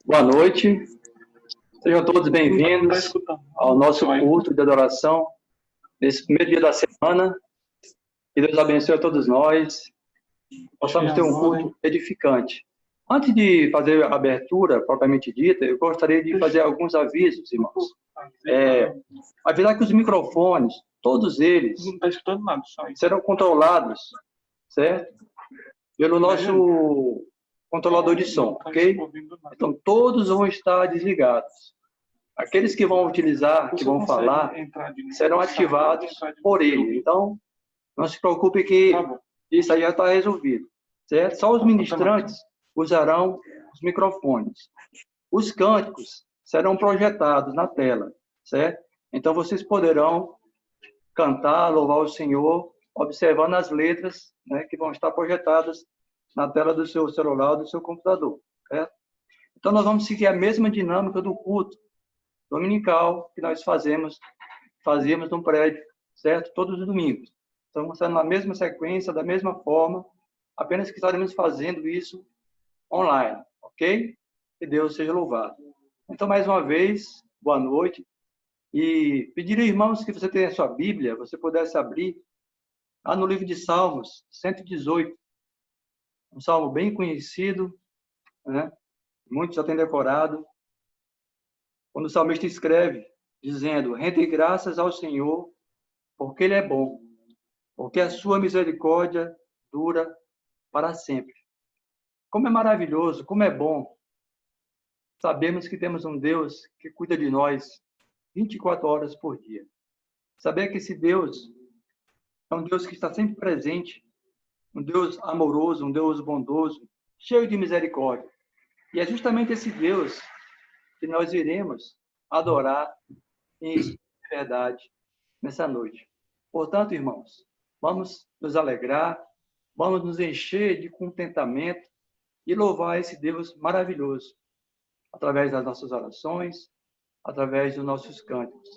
Boa noite, sejam todos bem-vindos ao nosso culto de adoração, nesse primeiro dia da semana. Que Deus abençoe a todos nós, possamos ter um culto edificante. Antes de fazer a abertura propriamente dita, eu gostaria de fazer alguns avisos, irmãos. Avisar que os microfones, todos eles, serão controlados, certo? Pelo nosso controlador de som, ok? Então, todos vão estar desligados. Aqueles que vão utilizar, que vão falar, serão ativados por ele. Então, não se preocupe que isso aí já está resolvido, certo? Só os ministrantes usarão os microfones. Os cânticos serão projetados na tela, certo? Então, vocês poderão cantar, louvar o Senhor, observando as letras, né, que vão estar projetadas na tela do seu celular, do seu computador, certo? Então, nós vamos seguir a mesma dinâmica do culto dominical que nós fazíamos no prédio, certo? Todos os domingos. Estamos sendo na mesma sequência, da mesma forma, apenas que estaremos fazendo isso online, ok? Que Deus seja louvado. Então, mais uma vez, boa noite. E pediria, irmãos, que você tenha a sua Bíblia, você pudesse abrir lá no livro de Salmos, 118. Um salmo bem conhecido, né? Muitos já têm decorado. Quando o salmista escreve, dizendo: rende graças ao Senhor, porque Ele é bom, porque a sua misericórdia dura para sempre. Como é maravilhoso, como é bom sabemos que temos um Deus que cuida de nós 24 horas por dia. Saber que esse Deus é um Deus que está sempre presente, um Deus amoroso, um Deus bondoso, cheio de misericórdia. E é justamente esse Deus que nós iremos adorar em verdade nessa noite. Portanto, irmãos, vamos nos alegrar, vamos nos encher de contentamento e louvar esse Deus maravilhoso, através das nossas orações, através dos nossos cânticos.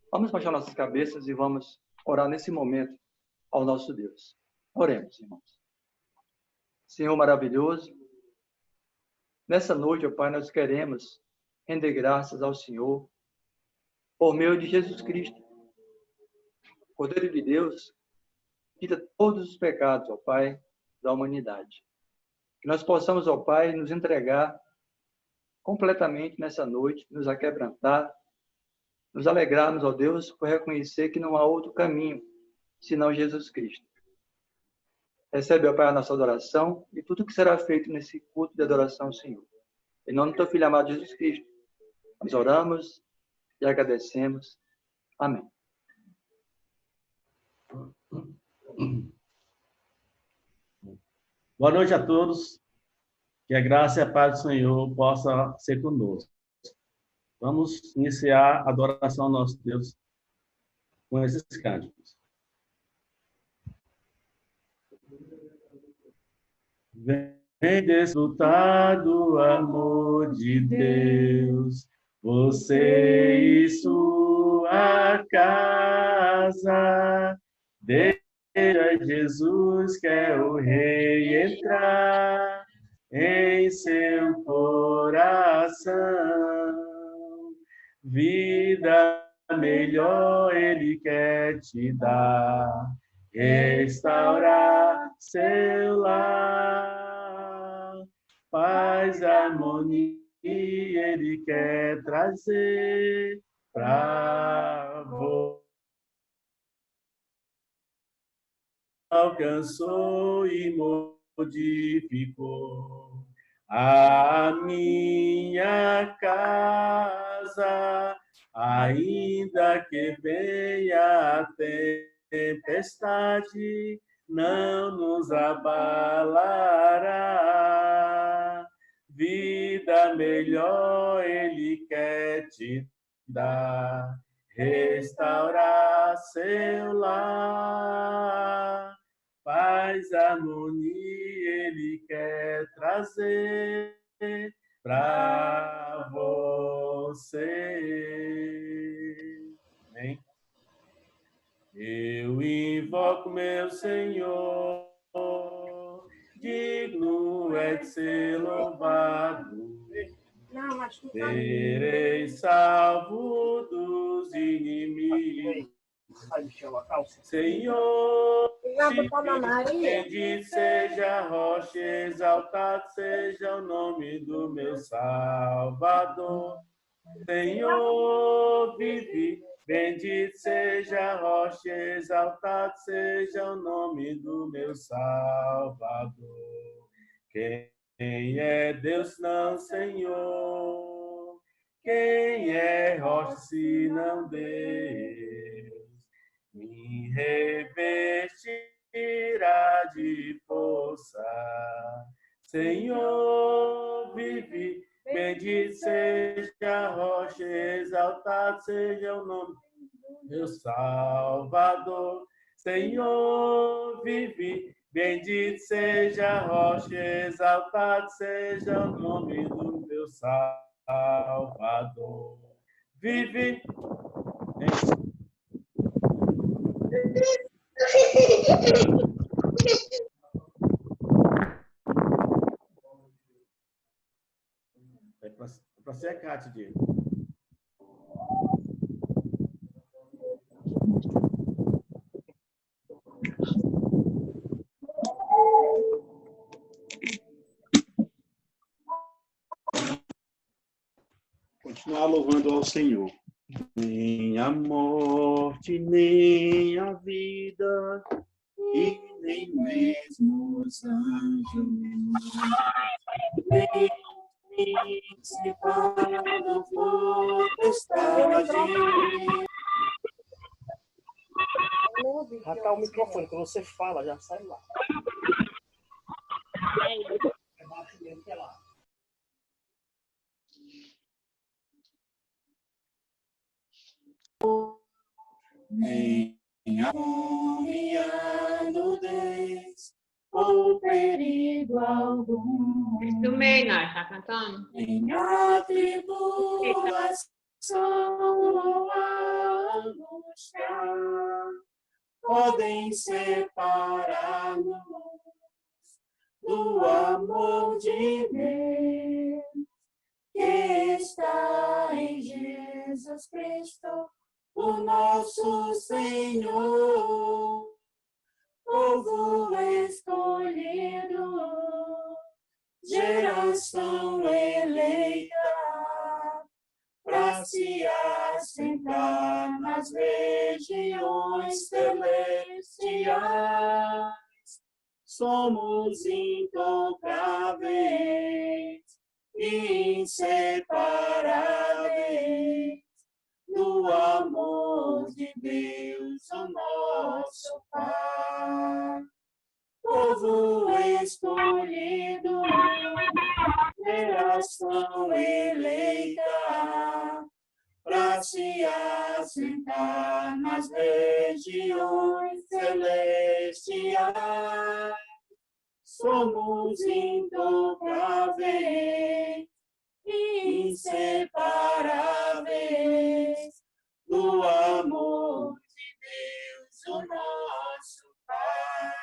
Vamos baixar nossas cabeças e vamos orar nesse momento ao nosso Deus. Oremos, irmãos. Senhor maravilhoso, nessa noite, ó Pai, nós queremos render graças ao Senhor por meio de Jesus Cristo, Cordeiro de Deus, que quita todos os pecados, ó Pai, da humanidade. Que nós possamos, ó Pai, nos entregar completamente nessa noite, nos aquebrantar, nos alegrarmos, ó Deus, por reconhecer que não há outro caminho senão Jesus Cristo. Recebe, ó Pai, a nossa adoração e tudo que será feito nesse culto de adoração ao Senhor. Em nome do teu Filho amado Jesus Cristo, nós oramos e agradecemos. Amém. Boa noite a todos. Que a graça e a paz do Senhor possa ser conosco. Vamos iniciar a adoração ao nosso Deus com esses cânticos. Vem desfrutar do amor de Deus, você e sua casa. Deixa Jesus, que é o Rei, entrar em seu coração. Vida melhor Ele quer te dar, restaurar seu lar. Paz e harmonia Ele quer trazer para você. Alcançou e modificou a minha casa, ainda que venha a tempestade, não nos abalará. Vida melhor Ele quer te dar, restaurar seu lar. Paz, harmonia Ele quer trazer para você. Amém? Eu invoco meu Senhor, digno é de ser louvado. serei salvo dos inimigos. Senhor, bendito seja a rocha, exaltado seja o nome do meu Salvador. Senhor, vive, bendito seja a rocha, exaltado seja o nome do meu Salvador. Quem é Deus, não, Senhor? Quem é rocha, se não Deus? Me revestirá de força. Senhor, vive, bendito seja a rocha, exaltado seja o nome do meu Salvador. Senhor, vive, bendito seja a rocha, exaltado seja o nome do meu Salvador. Vive. É para você, Cátia, Diego. Continuar louvando ao Senhor. Nem a morte, nem a vida, e nem mesmo os anjos, nem principado potestade. Já tá o microfone, quando você fala, já sai lá. É baixo mesmo, que é lá. Nem a nudez ou perigo algum, Do meio, nós, tá cantando? nem a tribulação ou a angústia podem separar-nos do amor de Deus que está em Jesus Cristo, o nosso Senhor, povo escolhido, geração eleita, para se assentar nas regiões celestiais. Somos intocáveis e inseparáveis do amor de Deus, o nosso Pai. Povo escolhido, geração eleita, para se assentar nas regiões celestiais. Somos intocáveis e inseparáveis do amor de Deus, o nosso Pai.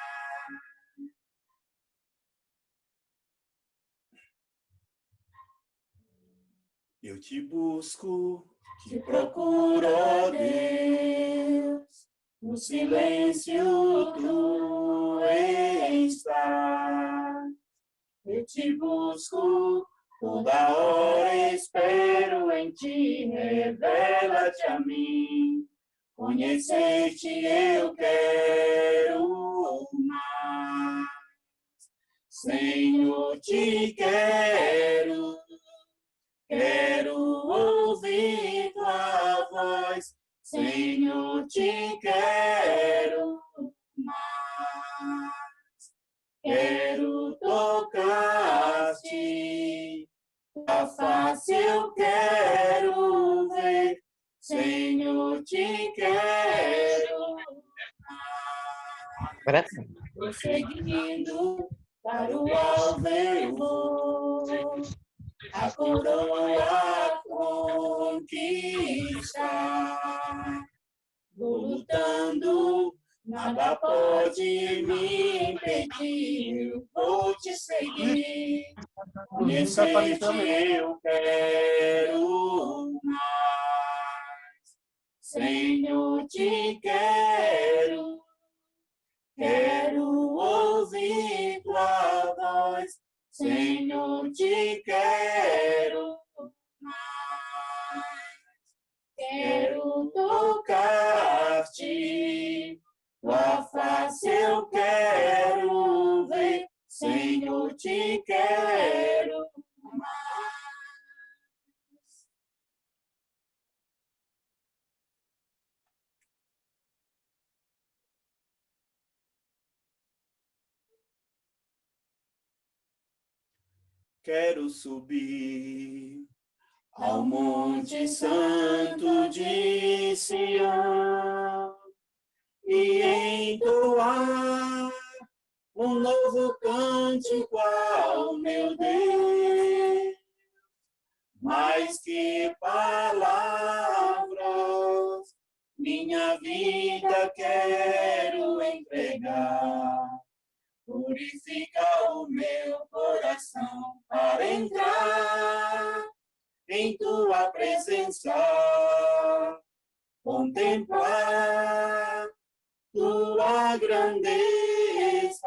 Eu te busco, te procuro, ó Deus, no silêncio tu estás. Eu te busco, toda hora espero em ti, revela-te a mim. Conhecer-te eu quero mais. Senhor, te quero ouvir tua voz. Senhor, te quero mais. Quero tocar-te, a face eu quero ver. Senhor, te quero mais. Prosseguindo para o alvo eu vou, a coroa conquistar. Vou lutando Nada pode me impedir, vou te seguir. Conhecer-te eu quero mais. Senhor, te quero. Quero ouvir tua voz. Senhor, te quero mais. Quero tocar-te. Tua face eu quero ver, Senhor, te quero mais. Quero subir ao Monte Santo de Sião e entoar um novo cântico ao meu Deus. Mais que palavras, minha vida quero entregar. Purifica o meu coração para entrar em tua presença, contemplar tua grandeza.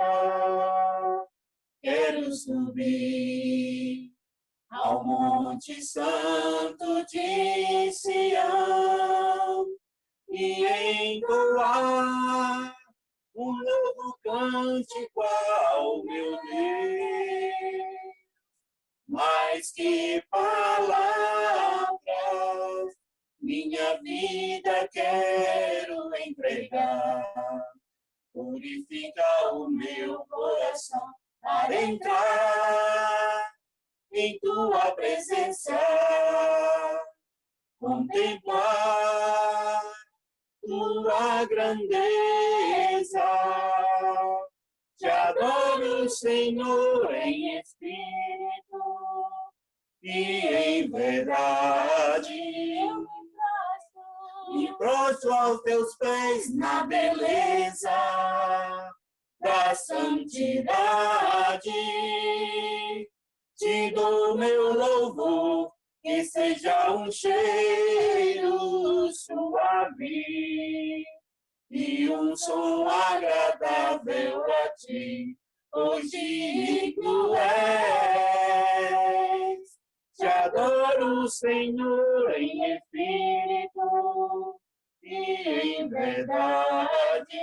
Quero subir ao Monte Santo de Sião e entoar um novo cântico ao meu Deus. Mais que palavras, minha vida quero entregar. Purifica o meu coração para entrar em tua presença, contemplar tua grandeza. Te adoro, Senhor, em espírito e em verdade. Me prostro aos teus pés na beleza da santidade. Te dou meu louvor, que seja um cheiro suave e um som agradável a ti, pois digno és. Te adoro, Senhor, em espírito e em verdade.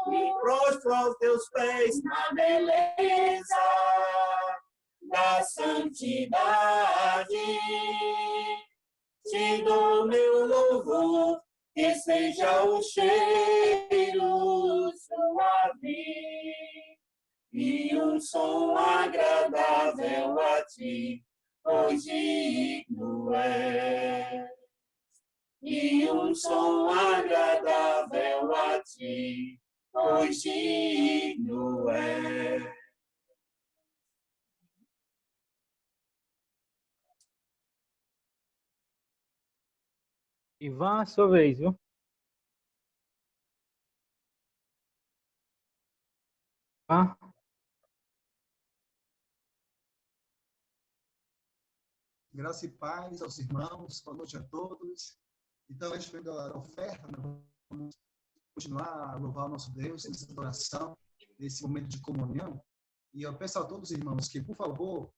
Me prostro aos teus pés na beleza da santidade. Te dou meu louvor, que seja um cheiro suave e um som agradável a ti, pois digno és. E um som agradável a ti, pois digno és. Ivan, sua vez, viu? Ah, Graça e paz aos irmãos, boa noite a todos. Então, a gente fez a oferta, né? Vamos continuar a louvar o nosso Deus nessa adoração, nesse momento de comunhão. E eu peço a todos os irmãos que, por favor,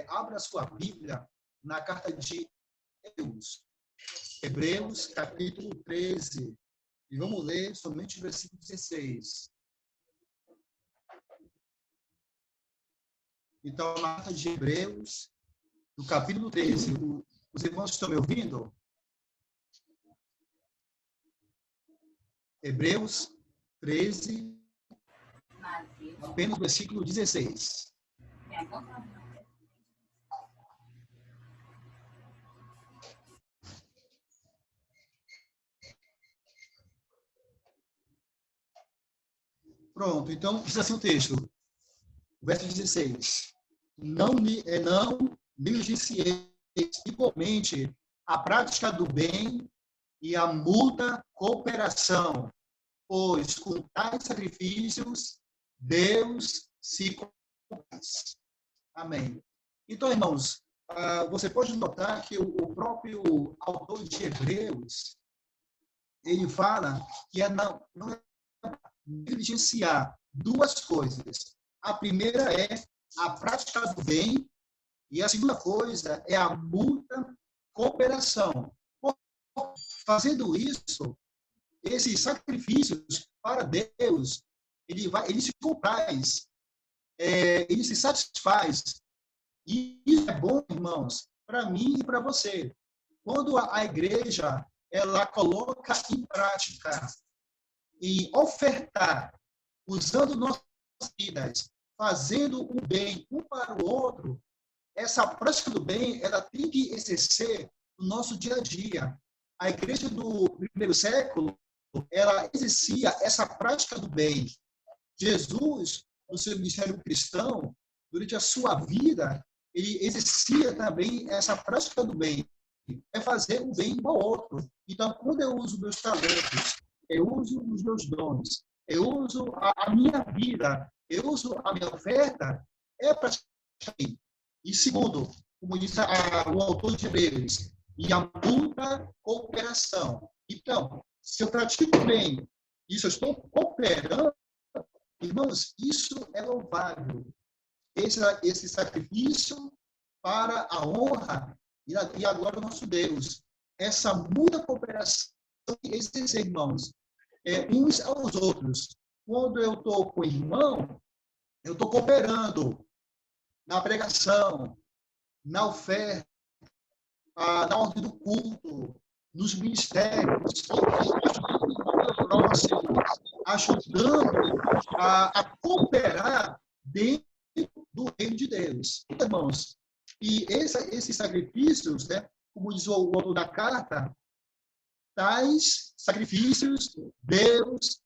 abra a sua Bíblia na carta de Hebreus, capítulo 13. E vamos ler somente o versículo 16. Então, na carta de Hebreus, no capítulo 13, os irmãos estão me ouvindo? Hebreus 13, apenas o versículo 16. Pronto, então, diz assim o texto, verso 16. Não negligencieis igualmente a prática do bem e a mútua cooperação, pois com tais sacrifícios Deus se compraz. Amém. Então, irmãos, você pode notar que o próprio autor de Hebreus, ele fala que não é negligenciar duas coisas. A primeira é a prática do bem e a segunda coisa é a mútua cooperação. Fazendo isso, esses sacrifícios para Deus, ele se compraz, ele se satisfaz. E isso é bom, irmãos, para mim e para você. Quando a igreja ela coloca em prática e ofertar, usando nossas vidas, fazendo o bem um para o outro, essa prática do bem ela tem que exercer no nosso dia a dia. A igreja do primeiro século ela exercia essa prática do bem. Jesus, no seu ministério cristão, durante a sua vida, ele exercia também essa prática do bem, é fazer o bem ao outro. Então, quando eu uso meus talentos, eu uso os meus dons, eu uso a minha vida, eu uso a minha oferta, é para bem. E segundo, como disse o autor de Hebreus, e a mútua cooperação. Então, se eu pratico bem, isso eu estou cooperando, irmãos, isso é louvável. Esse sacrifício para a honra e a glória do nosso Deus. Essa mútua cooperação que esses irmãos, uns aos outros. Quando eu estou com o irmão, eu estou cooperando na pregação, na oferta, na ordem do culto, nos ministérios, ajudando o próximo, ajudando a cooperar dentro do reino de Deus. Irmãos, e esses sacrifícios, né, como diz o autor da carta, tais sacrifícios Deus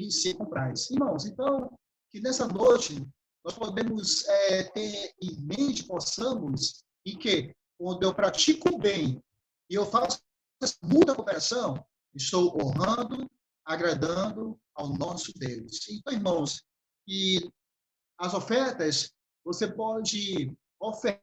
se compraz. Irmãos, então, que nessa noite nós podemos ter em mente, possamos, em que, quando eu pratico o bem e eu faço muita cooperação, estou honrando, agradando ao nosso Deus. Então, irmãos, e as ofertas, você pode ofertar,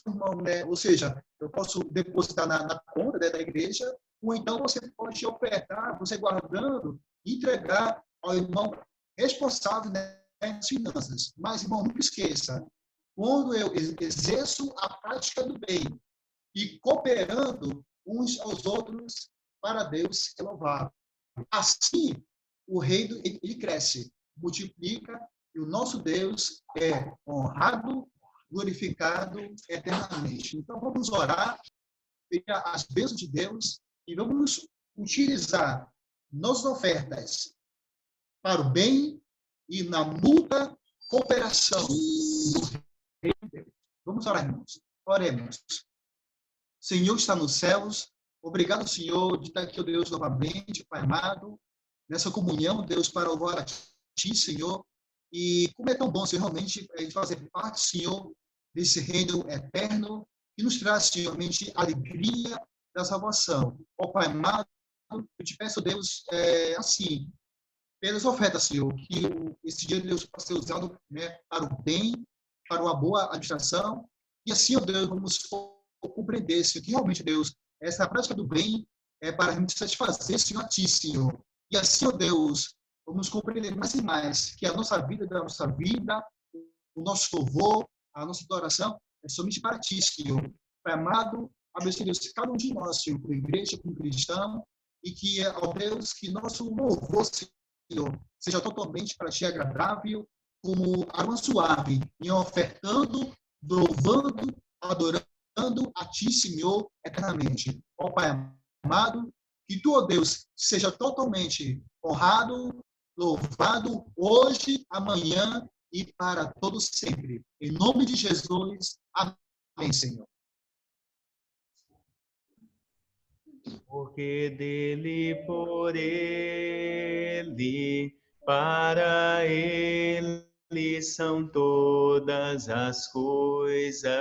irmão, né? Ou seja, eu posso depositar na conta, né, da igreja, ou então você pode ofertar, você guardando, entregar ao irmão responsável, né, nas finanças. Mas, irmão, nunca esqueça, quando eu exerço a prática do bem e cooperando uns aos outros, para Deus é louvável. Assim, o reino ele cresce, multiplica, e o nosso Deus é honrado, glorificado eternamente. Então, vamos orar, pedir as bênçãos de Deus e vamos utilizar nossas ofertas para o bem e na mútua cooperação do reino de Deus. Vamos orar, irmãos. Oremos. Senhor está nos céus. Obrigado, Senhor, de estar aqui, ó Deus, novamente, Pai amado, nessa comunhão, Deus, para louvar a Ti, Senhor. E como é tão bom, Senhor, realmente, fazer parte, Senhor, desse reino eterno, que nos traz, Senhor, realmente, alegria da salvação. Ó Pai amado, eu te peço, Deus, assim, pelas ofertas, Senhor, que esse dia, Deus, possa ser usado, né, para o bem, para uma boa administração, e assim, ó Deus, vamos compreender, Senhor, que realmente, Deus, essa prática do bem é para a gente satisfazer, Senhor, a Ti, Senhor. E assim, ó Deus, vamos compreender mais e mais que a nossa vida, o nosso louvor, a nossa adoração é somente para Ti, Senhor. Pai amado, abençoe, Deus, cada um de nós, Senhor, como igreja, como cristão, e que, ó Deus, que nosso louvor, Senhor, seja totalmente para Ti agradável, como aroma suave, e ofertando, louvando, adorando a Ti, Senhor, eternamente. Ó Pai amado, que Tu, ó Deus, seja totalmente honrado, louvado, hoje, amanhã e para todos sempre. Em nome de Jesus, amém, Senhor. Porque dele, por ele, para ele são todas as coisas.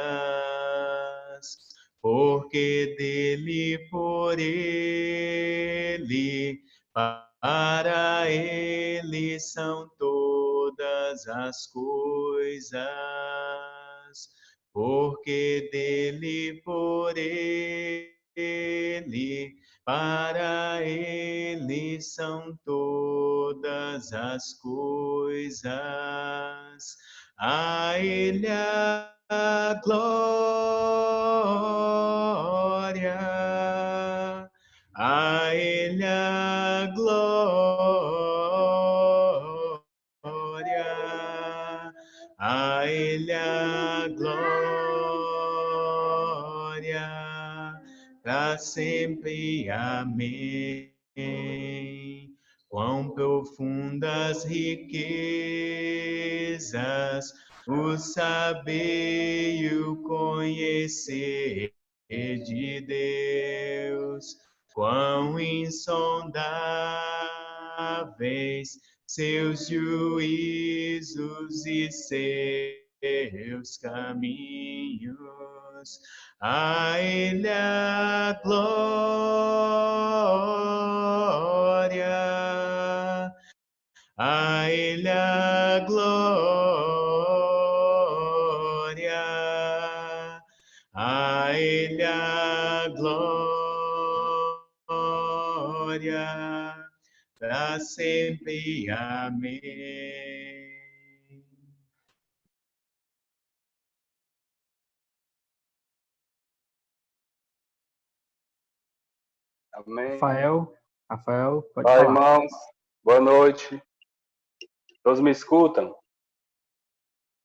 Porque dele, por ele, para as coisas, porque dele, por ele, para ele são todas as coisas. A ele a glória, a ele a glória, a ele a glória, para sempre. Amém. Quão profundas riquezas o saber e o conhecer de Deus, quão insondáveis seus juízos e seus caminhos. A ele a glória, a ele a glória, a ele a glória, para sempre. Amém. Amém. Rafael, pode Pai, falar. irmãos, boa noite. Todos me escutam?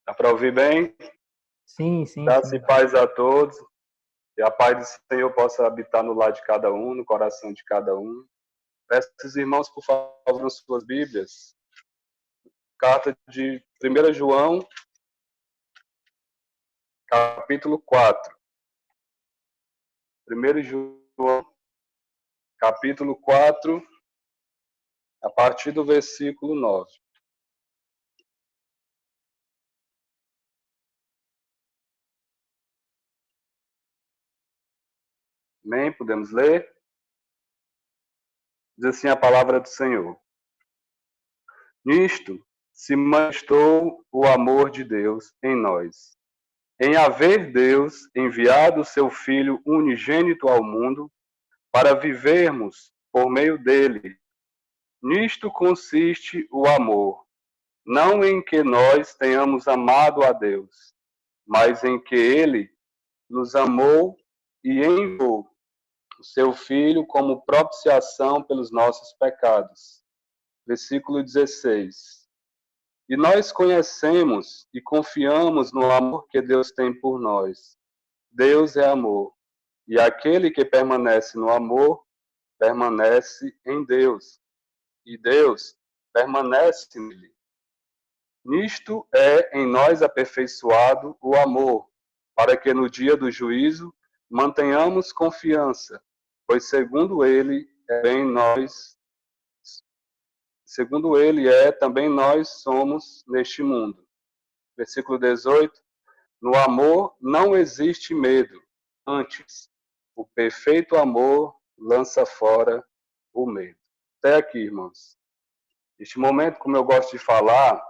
Dá para ouvir bem? Sim, sim, Graça sim. e paz a todos. E a paz do Senhor possa habitar no lar de cada um, no coração de cada um. Peço aos irmãos, por favor, nas suas Bíblias. Carta de 1 João, capítulo 4. 1 João, capítulo 4, a partir do versículo 9. Amém? Podemos ler? Diz assim a palavra do Senhor. Nisto se manifestou o amor de Deus em nós, em haver Deus enviado o seu Filho unigênito ao mundo para vivermos por meio dele. Nisto consiste o amor, não em que nós tenhamos amado a Deus, mas em que ele nos amou e enviou o seu Filho como propiciação pelos nossos pecados. Versículo 16. E nós conhecemos e confiamos no amor que Deus tem por nós. Deus é amor, e aquele que permanece no amor, permanece em Deus, e Deus permanece nele. Nisto é em nós aperfeiçoado o amor, para que no dia do juízo mantenhamos confiança, pois segundo ele também nós somos neste mundo. Versículo 18. No amor não existe medo, antes, o perfeito amor lança fora o medo. Até aqui, irmãos. Este momento, como eu gosto de falar,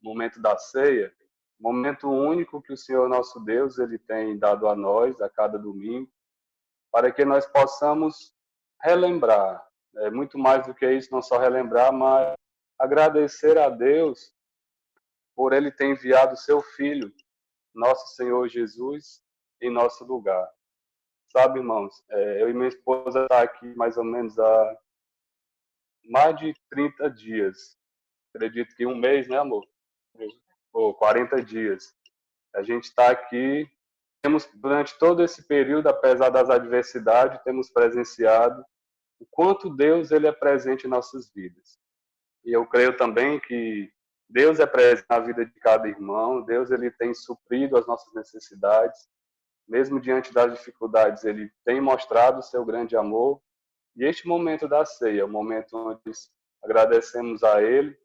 momento da ceia, momento único que o Senhor nosso Deus ele tem dado a nós a cada domingo, para que nós possamos relembrar, muito mais do que isso, não só relembrar, mas agradecer a Deus por ele ter enviado o seu Filho, nosso Senhor Jesus, em nosso lugar. Sabe, irmãos, eu e minha esposa estamos aqui mais ou menos há mais de 30 dias. Acredito que um mês, né, amor? Ou 40 dias. A gente está aqui, durante todo esse período, apesar das adversidades, temos presenciado o quanto Deus ele é presente em nossas vidas. E eu creio também que Deus é presente na vida de cada irmão, Deus ele tem suprido as nossas necessidades, mesmo diante das dificuldades, ele tem mostrado o seu grande amor. E este momento da ceia é o momento onde agradecemos a ele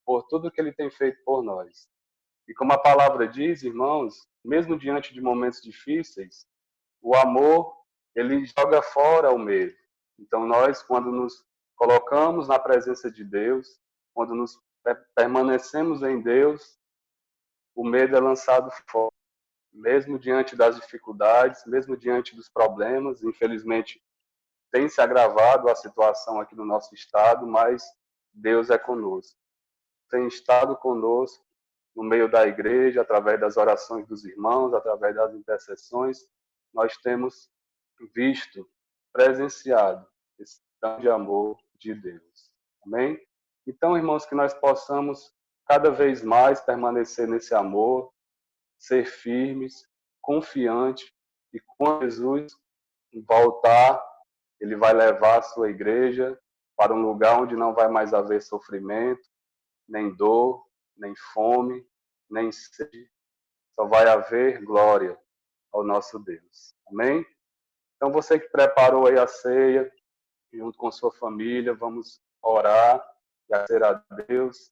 por tudo que ele tem feito por nós. E como a palavra diz, irmãos, mesmo diante de momentos difíceis, o amor, ele joga fora o medo. Então nós, quando nos colocamos na presença de Deus, quando nos permanecemos em Deus, o medo é lançado fora. Mesmo diante das dificuldades, mesmo diante dos problemas, infelizmente tem se agravado a situação aqui no nosso estado, mas Deus é conosco. Tem estado conosco no meio da igreja, através das orações dos irmãos, através das intercessões, nós temos visto, presenciado esse grande amor de Deus. Amém? Então, irmãos, que nós possamos cada vez mais permanecer nesse amor, ser firmes, confiantes, e quando Jesus voltar, ele vai levar a sua igreja para um lugar onde não vai mais haver sofrimento, nem dor, nem fome, nem sede. Só vai haver glória ao nosso Deus. Amém? Então, você que preparou aí a ceia, junto com sua família, vamos orar e agradecer a Deus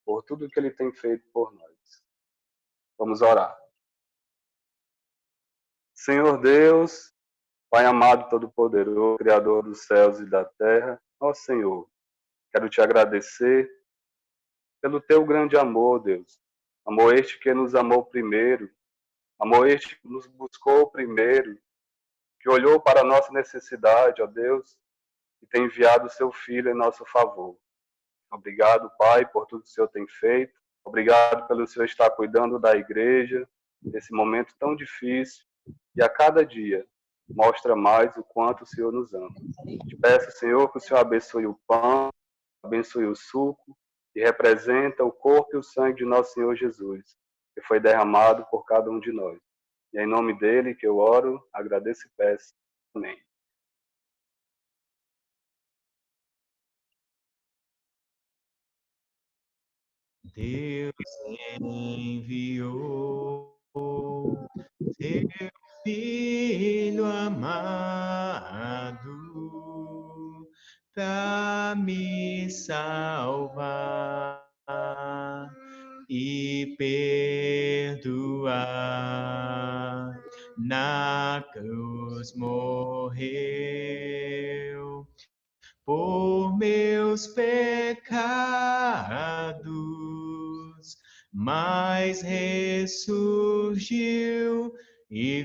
por tudo que Ele tem feito por nós. Vamos orar. Senhor Deus, Pai amado, todo-poderoso, Criador dos céus e da terra, ó Senhor, quero te agradecer pelo teu grande amor, Deus. Amor este que nos amou primeiro, amor este que nos buscou primeiro, que olhou para a nossa necessidade, ó Deus, e tem enviado o seu Filho em nosso favor. Obrigado, Pai, por tudo que o Senhor tem feito. Obrigado pelo Senhor estar cuidando da igreja, nesse momento tão difícil, e a cada dia mostra mais o quanto o Senhor nos ama. Te peço, Senhor, que o Senhor abençoe o pão, abençoe o suco, que representa o corpo e o sangue de nosso Senhor Jesus, que foi derramado por cada um de nós. E é em nome dele que eu oro, agradeço e peço. Amém. Deus enviou seu Filho amado para me salvar e perdoar. Na cruz morreu por meus pecados, mas ressurgiu e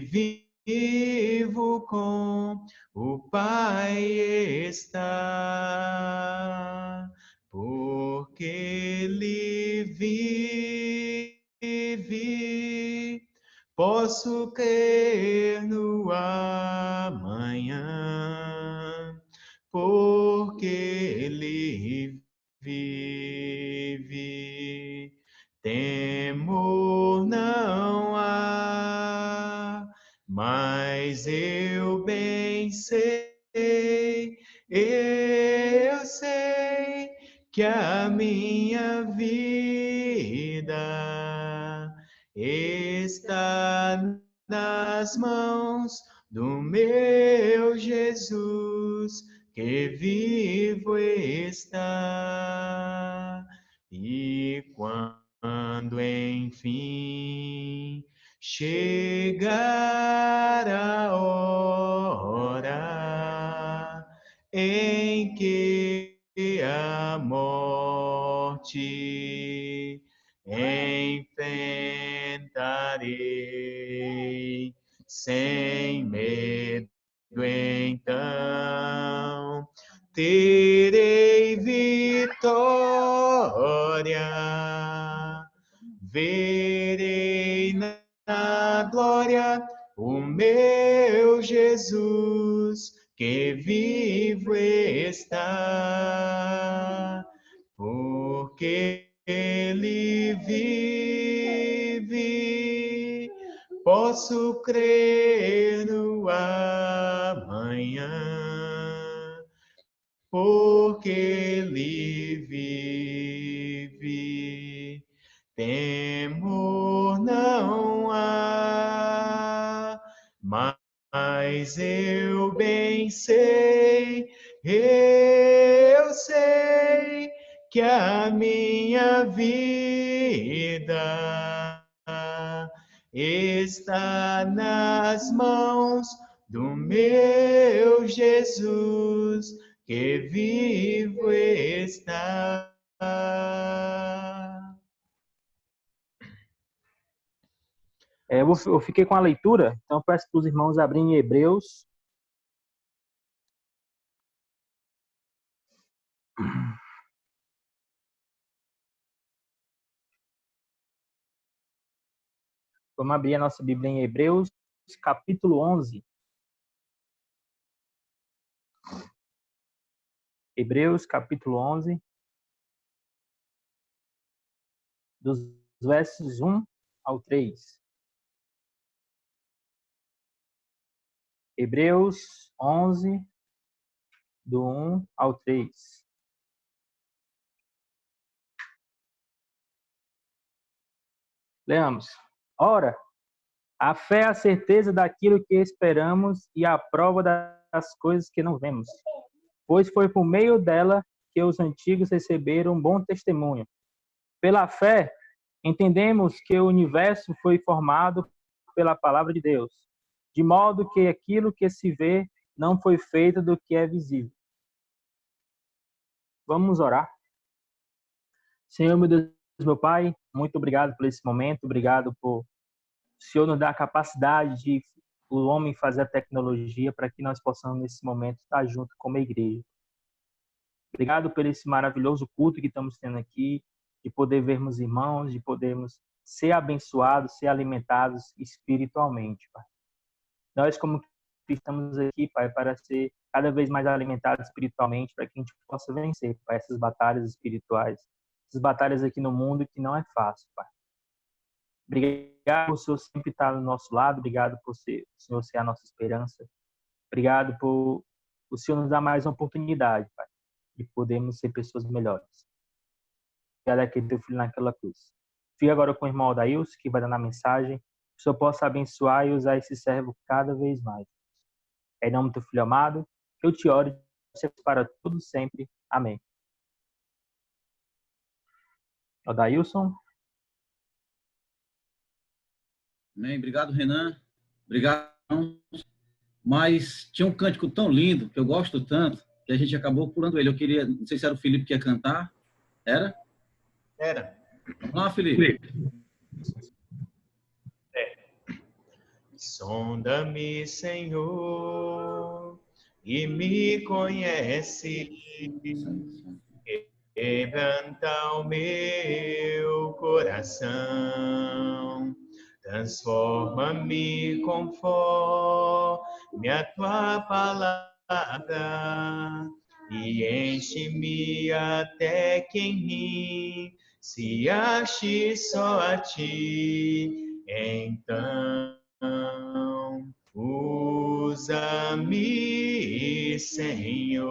vivo com o Pai está, porque Ele vive, posso crer no amanhã, porque Ele vive. Temor não há, mas eu bem sei, eu sei que a minha vida está nas mãos do meu Jesus, que vivo está. E quando enfim chegar a hora em que a morte enfrentarei sem medo, então terei vitória, verei na glória o meu Jesus, que vivo está, porque Ele vive, posso crer no amanhã, porque Ele vive. Temor não há, mas eu bem sei, eu sei que a minha vida está nas mãos do meu Jesus, que vivo está. Eu fiquei com a leitura, então eu peço para os irmãos abrirem Hebreus. Vamos abrir a nossa Bíblia em Hebreus, capítulo 11. Hebreus, capítulo 11, dos versos 1 ao 3. Hebreus 11, do 1 ao 3. Leamos. Ora, a fé é a certeza daquilo que esperamos e a prova das coisas que não vemos. Pois foi por meio dela que os antigos receberam um bom testemunho. Pela fé, entendemos que o universo foi formado pela palavra de Deus, de modo que aquilo que se vê não foi feito do que é visível. Vamos orar. Senhor, meu Deus, meu Pai, muito obrigado por esse momento, obrigado por o Senhor nos dar a capacidade de o homem fazer a tecnologia para que nós possamos, nesse momento, estar junto como igreja. Obrigado por esse maravilhoso culto que estamos tendo aqui, de poder vermos irmãos, de podermos ser abençoados, ser alimentados espiritualmente, Pai. Nós, como estamos aqui, Pai, para ser cada vez mais alimentados espiritualmente, para que a gente possa vencer, Pai, essas batalhas espirituais, essas batalhas aqui no mundo que não é fácil, Pai. Obrigado por o Senhor sempre estar do nosso lado, obrigado por o Senhor ser a nossa esperança, obrigado por o Senhor nos dar mais uma oportunidade, Pai, de podermos ser pessoas melhores. Obrigado aquele teu filho naquela cruz. Fica agora com o irmão Adailson, que vai dar a mensagem, que o Senhor possa abençoar e usar esse servo cada vez mais. Em nome do teu filho amado, que eu te oro para tudo sempre. Amém. Adailson. Amém. Obrigado, Renan. Obrigado. Mas tinha um cântico tão lindo, que eu gosto tanto, que a gente acabou pulando ele. Eu queria, não sei se era o Felipe que ia cantar. Era? Era. Vamos lá, Felipe. Sonda-me, Senhor, e me conhece. Quebranta o meu coração. Transforma-me conforme a tua palavra e enche-me até que em mim se ache só a ti. Então, usa-me, Senhor,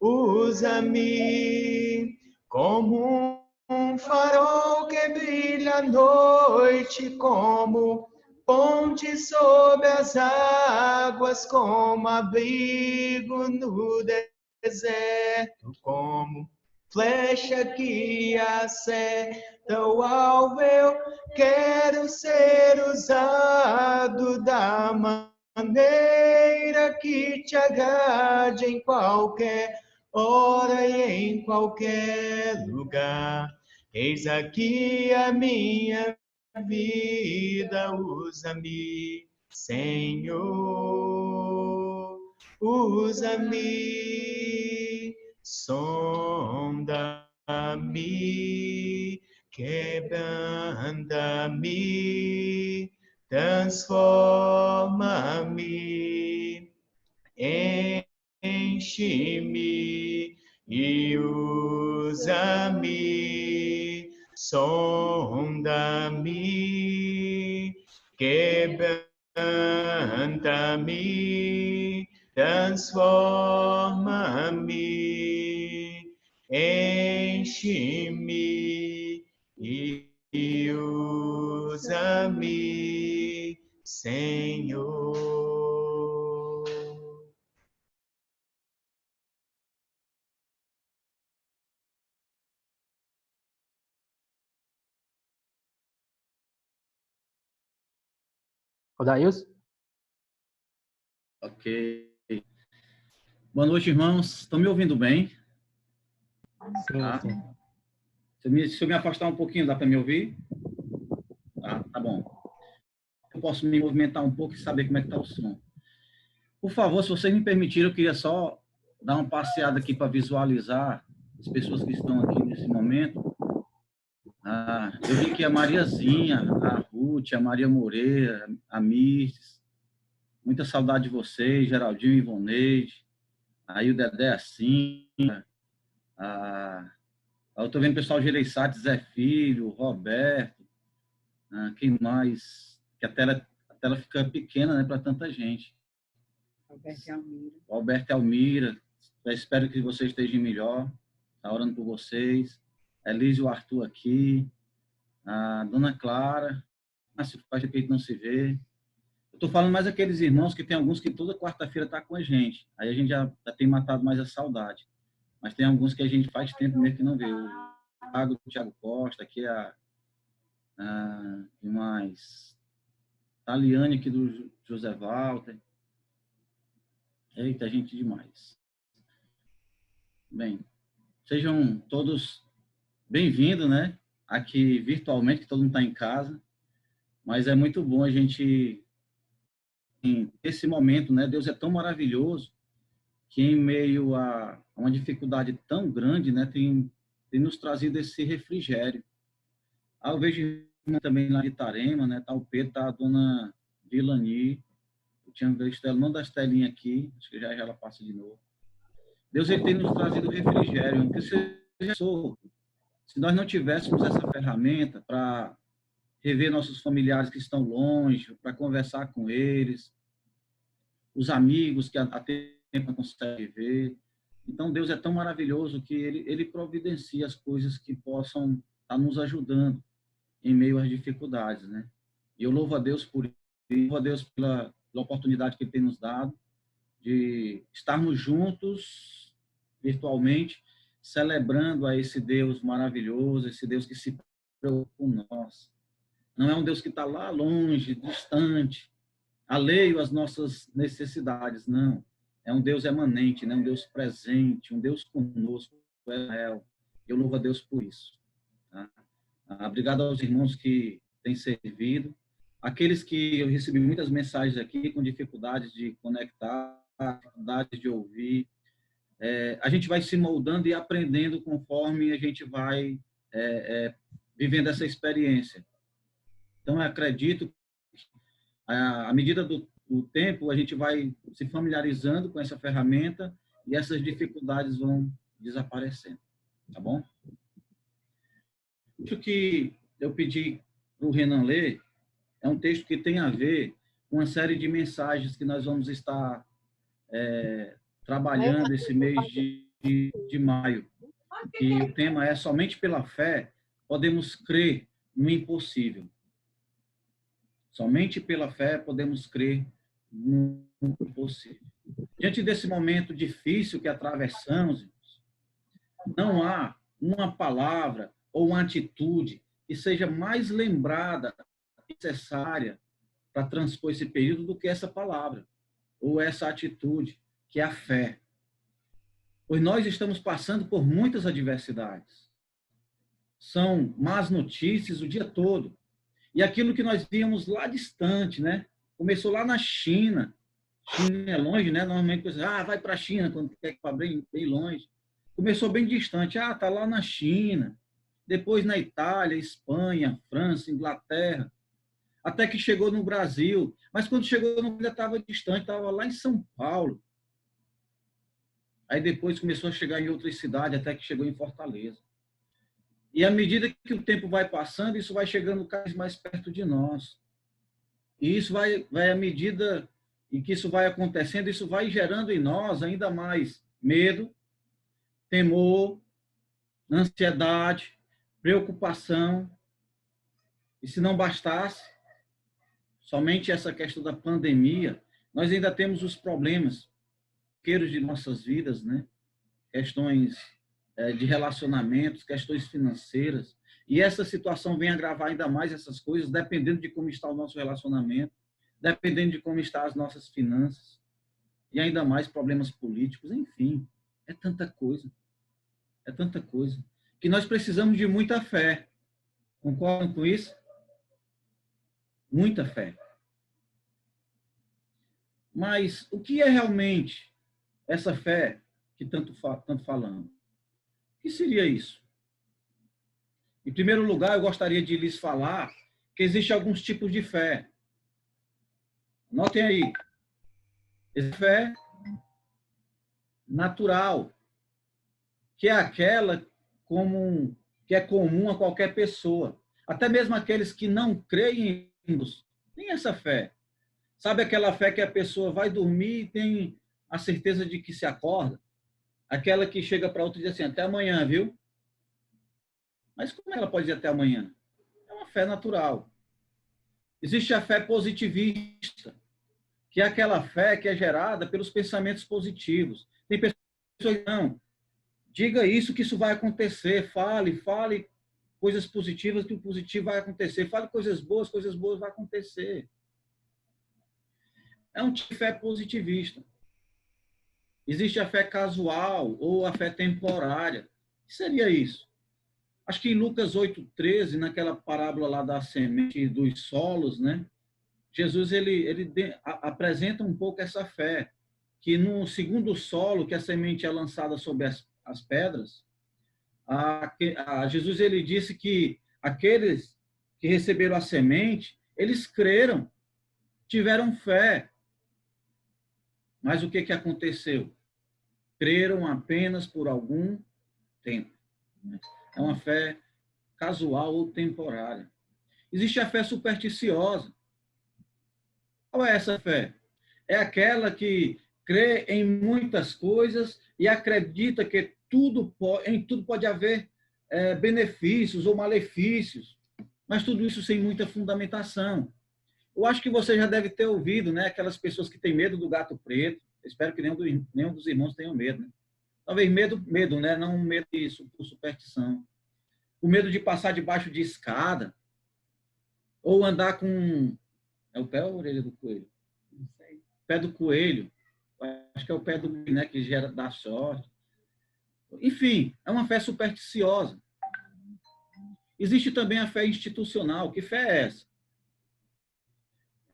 usa-me como um farol que brilha à noite, como ponte sobre as águas, como abrigo no deserto, como flecha que acerta o alvo. Eu quero ser usado da maneira que te agrade, em qualquer hora e em qualquer lugar. Eis aqui a minha vida, usa-me, Senhor, usa-me, sonda-me, quebranta-me, transforma-me, enche-me e usa-me, sonda-me, quebranta-me, transforma-me, enche-me e usa-me, Senhor. Odailson? Ok. Boa noite, irmãos. Estão me ouvindo bem? Sim, Tá? sim. Se eu me afastar um pouquinho, dá para me ouvir? Tá Tá bom. Eu posso me movimentar um pouco e saber como é que está o som. Por favor, se vocês me permitirem, eu queria só dar uma passeada aqui para visualizar as pessoas que estão aqui nesse momento. Eu vi que a Mariazinha, a Ruth, a Maria Moreira, a Mirtes, muita saudade de vocês, Geraldinho e Ivoneide, aí o Dedé assim, eu estou vendo o pessoal de Gereissati, Zé Filho, Roberto, quem mais? Que a tela fica pequena, né, para tanta gente. Alberto e Almira, eu espero que vocês estejam melhor, está orando por vocês. Elise e o Arthur aqui, a Dona Clara, se faz de que não se vê. Eu estou falando mais aqueles irmãos que tem alguns que toda quarta-feira estão com a gente, aí a gente já tem matado mais a saudade. Mas tem alguns que a gente faz tempo mesmo que não vê. O Thiago Costa, aqui quem mais? Taliane aqui do José Walter. Eita, gente demais. Bem, sejam todos bem-vindos, né? Aqui virtualmente, que todo mundo está em casa. Mas é muito bom a gente, nesse momento, né? Deus é tão maravilhoso que em meio a uma dificuldade tão grande, né? Tem nos trazido esse refrigério. Eu vejo também lá de Itarema, né? Tá o Pedro, tá a dona Vilani. Eu tinha visto ela, não das telinhas aqui, acho que já ela passa de novo. Deus, ele tem nos trazido refrigério, porque se nós não tivéssemos essa ferramenta para rever nossos familiares que estão longe, para conversar com eles, os amigos que há tempo não conseguem ver. Então, Deus é tão maravilhoso que ele providencia as coisas que possam estar nos ajudando em meio às dificuldades, né? E eu louvo a Deus por isso, louvo a Deus pela oportunidade que ele tem nos dado de estarmos juntos virtualmente, celebrando a esse Deus maravilhoso, esse Deus que se preocupa com nós. Não é um Deus que está lá longe, distante, alheio às nossas necessidades, não. É um Deus emanente, né? Um Deus presente, um Deus conosco. Eu louvo a Deus por isso. Tá? Obrigado aos irmãos que têm servido. Aqueles que eu recebi muitas mensagens aqui com dificuldades de conectar, dificuldades de ouvir. A gente vai se moldando e aprendendo conforme a gente vai vivendo essa experiência. Então, eu acredito que, à medida do tempo, a gente vai se familiarizando com essa ferramenta e essas dificuldades vão desaparecendo. Tá bom? O que eu pedi para o Renan ler é um texto que tem a ver com uma série de mensagens que nós vamos estar trabalhando esse mês de maio. E o tema é: somente pela fé podemos crer no impossível. Somente pela fé podemos crer no impossível. Diante desse momento difícil que atravessamos, não há uma palavra ou uma atitude que seja mais lembrada, necessária para transpor esse período do que essa palavra ou essa atitude, que é a fé. Pois nós estamos passando por muitas adversidades. São más notícias o dia todo. E aquilo que nós víamos lá distante, né? Começou lá na China. China é longe, né? Normalmente, vai para a China quando quer ir para bem longe. Começou bem distante. Tá lá na China. Depois na Itália, Espanha, França, Inglaterra. Até que chegou no Brasil. Mas quando chegou, ainda estava distante, estava lá em São Paulo. Aí depois começou a chegar em outras cidades, até que chegou em Fortaleza. E à medida que o tempo vai passando, isso vai chegando cada vez mais perto de nós. E isso vai à medida em que isso vai acontecendo, isso vai gerando em nós ainda mais medo, temor, ansiedade, preocupação. E se não bastasse somente essa questão da pandemia, nós ainda temos os problemas de nossas vidas, né? Questões de relacionamentos, questões financeiras. E essa situação vem agravar ainda mais essas coisas, dependendo de como está o nosso relacionamento, dependendo de como estão as nossas finanças, e ainda mais problemas políticos, enfim, é tanta coisa, que nós precisamos de muita fé. Concordam com isso? muita fé. Mas o que é realmente essa fé que tanto falamos? O que seria isso? Em primeiro lugar, eu gostaria de lhes falar que existem alguns tipos de fé. Notem aí. Essa fé natural, que é aquela que é comum a qualquer pessoa. Até mesmo aqueles que não creem em Deus têm essa fé. Sabe aquela fé que a pessoa vai dormir e tem a certeza de que se acorda? Aquela que chega para outra e diz assim, até amanhã, viu? Mas como ela pode dizer até amanhã? É uma fé natural. Existe a fé positivista, que é aquela fé que é gerada pelos pensamentos positivos. Tem pessoas que não, diga isso que isso vai acontecer, fale coisas positivas que o positivo vai acontecer, fale coisas boas vão acontecer. É um tipo de fé positivista. Existe a fé casual ou a fé temporária. O que seria isso? Acho que em Lucas 8,13, naquela parábola lá da semente dos solos, né? Jesus ele apresenta um pouco essa fé, que no segundo solo, que a semente é lançada sobre as pedras, Jesus ele disse que aqueles que receberam a semente, eles creram, tiveram fé. Mas o que aconteceu? Creram apenas por algum tempo. É uma fé casual ou temporária. Existe a fé supersticiosa. Qual é essa fé? É aquela que crê em muitas coisas e acredita que em tudo pode haver benefícios ou malefícios, mas tudo isso sem muita fundamentação. Eu acho que você já deve ter ouvido, né? Aquelas pessoas que têm medo do gato preto. Eu espero que nenhum dos irmãos tenham medo, né? Talvez medo, né? Não medo por superstição. O medo de passar debaixo de escada. Ou andar com... É o pé ou a orelha do coelho? Não sei. Pé do coelho. Acho que é o pé do coelho, né? Que dá sorte. Enfim, é uma fé supersticiosa. Existe também a fé institucional. Que fé é essa?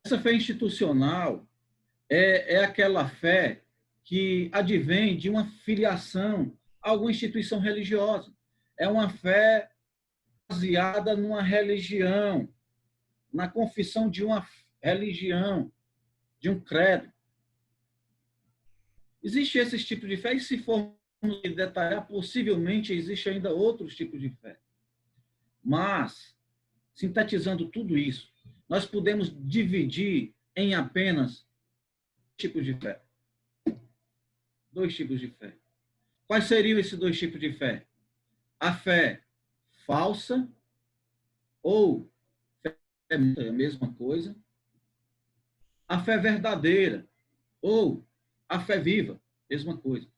Essa fé institucional é aquela fé que advém de uma filiação a alguma instituição religiosa. É uma fé baseada numa religião, na confissão de uma religião, de um credo. Existe esse tipo de fé, e se formos detalhar, possivelmente existe ainda outros tipos de fé. Mas, sintetizando tudo isso, nós podemos dividir em apenas tipos de fé. 2 tipos de fé. Quais seriam esses 2 tipos de fé? A fé falsa, ou fé é a mesma coisa. A fé verdadeira, ou a fé viva, mesma coisa.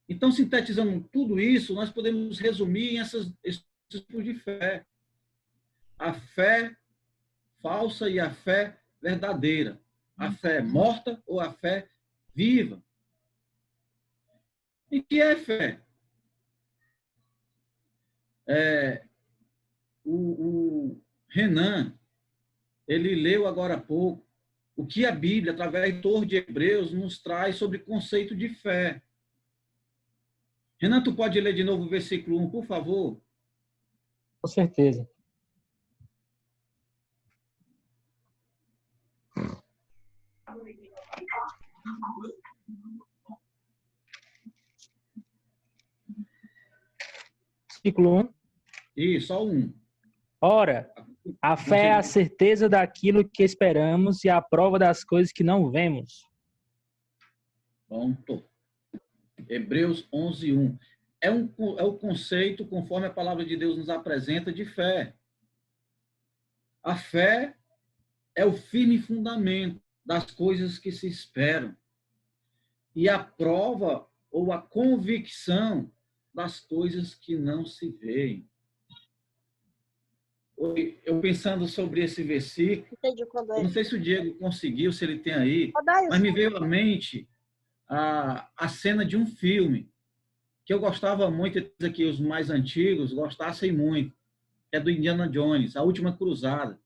Então, sintetizando tudo isso, nós podemos resumir em esses tipos de fé. A fé falsa e a fé verdadeira. A fé morta ou a fé viva. E que é fé? O Renan, ele leu agora há pouco o que a Bíblia, através do autor de Hebreus, nos traz sobre o conceito de fé. Renan, tu pode ler de novo o versículo 1, por favor? Com certeza. Versículo 1. Isso, só 1. Ora, a fé é a certeza daquilo que esperamos e a prova das coisas que não vemos. Pronto. Hebreus 11:1. É o conceito, conforme a palavra de Deus nos apresenta, de fé. A fé é o firme fundamento das coisas que se esperam e a prova ou a convicção das coisas que não se veem. Eu pensando sobre esse versículo, eu não sei se o Diego conseguiu, se ele tem aí, mas me veio à mente a cena de um filme que eu gostava muito, que os mais antigos gostassem muito, que é do Indiana Jones, A Última Cruzada.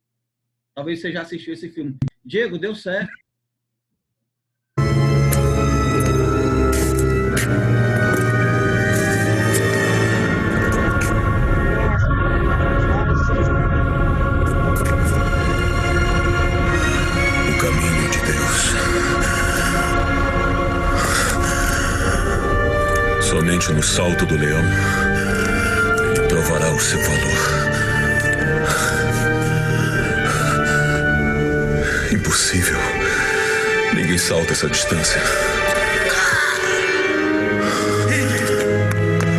Talvez você já assistiu esse filme. Diego, deu certo. O caminho de Deus. Somente no salto do leão ele provará o seu valor. Impossível. Ninguém salta essa distância.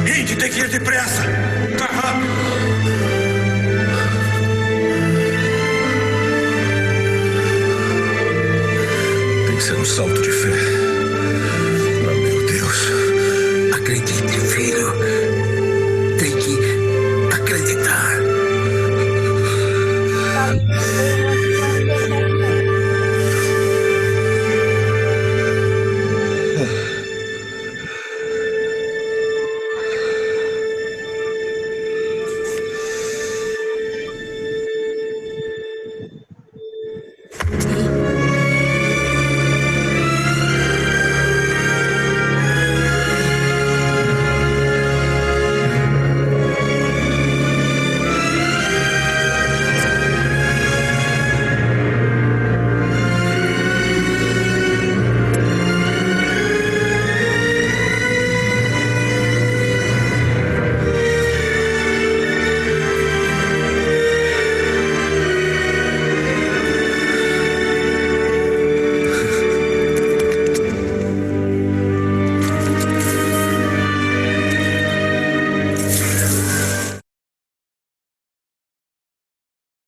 Indy, tem que ir depressa. Tá rápido. Tem que ser um salto de fé. Ah, meu Deus. Acredite, filho. Tem que acreditar.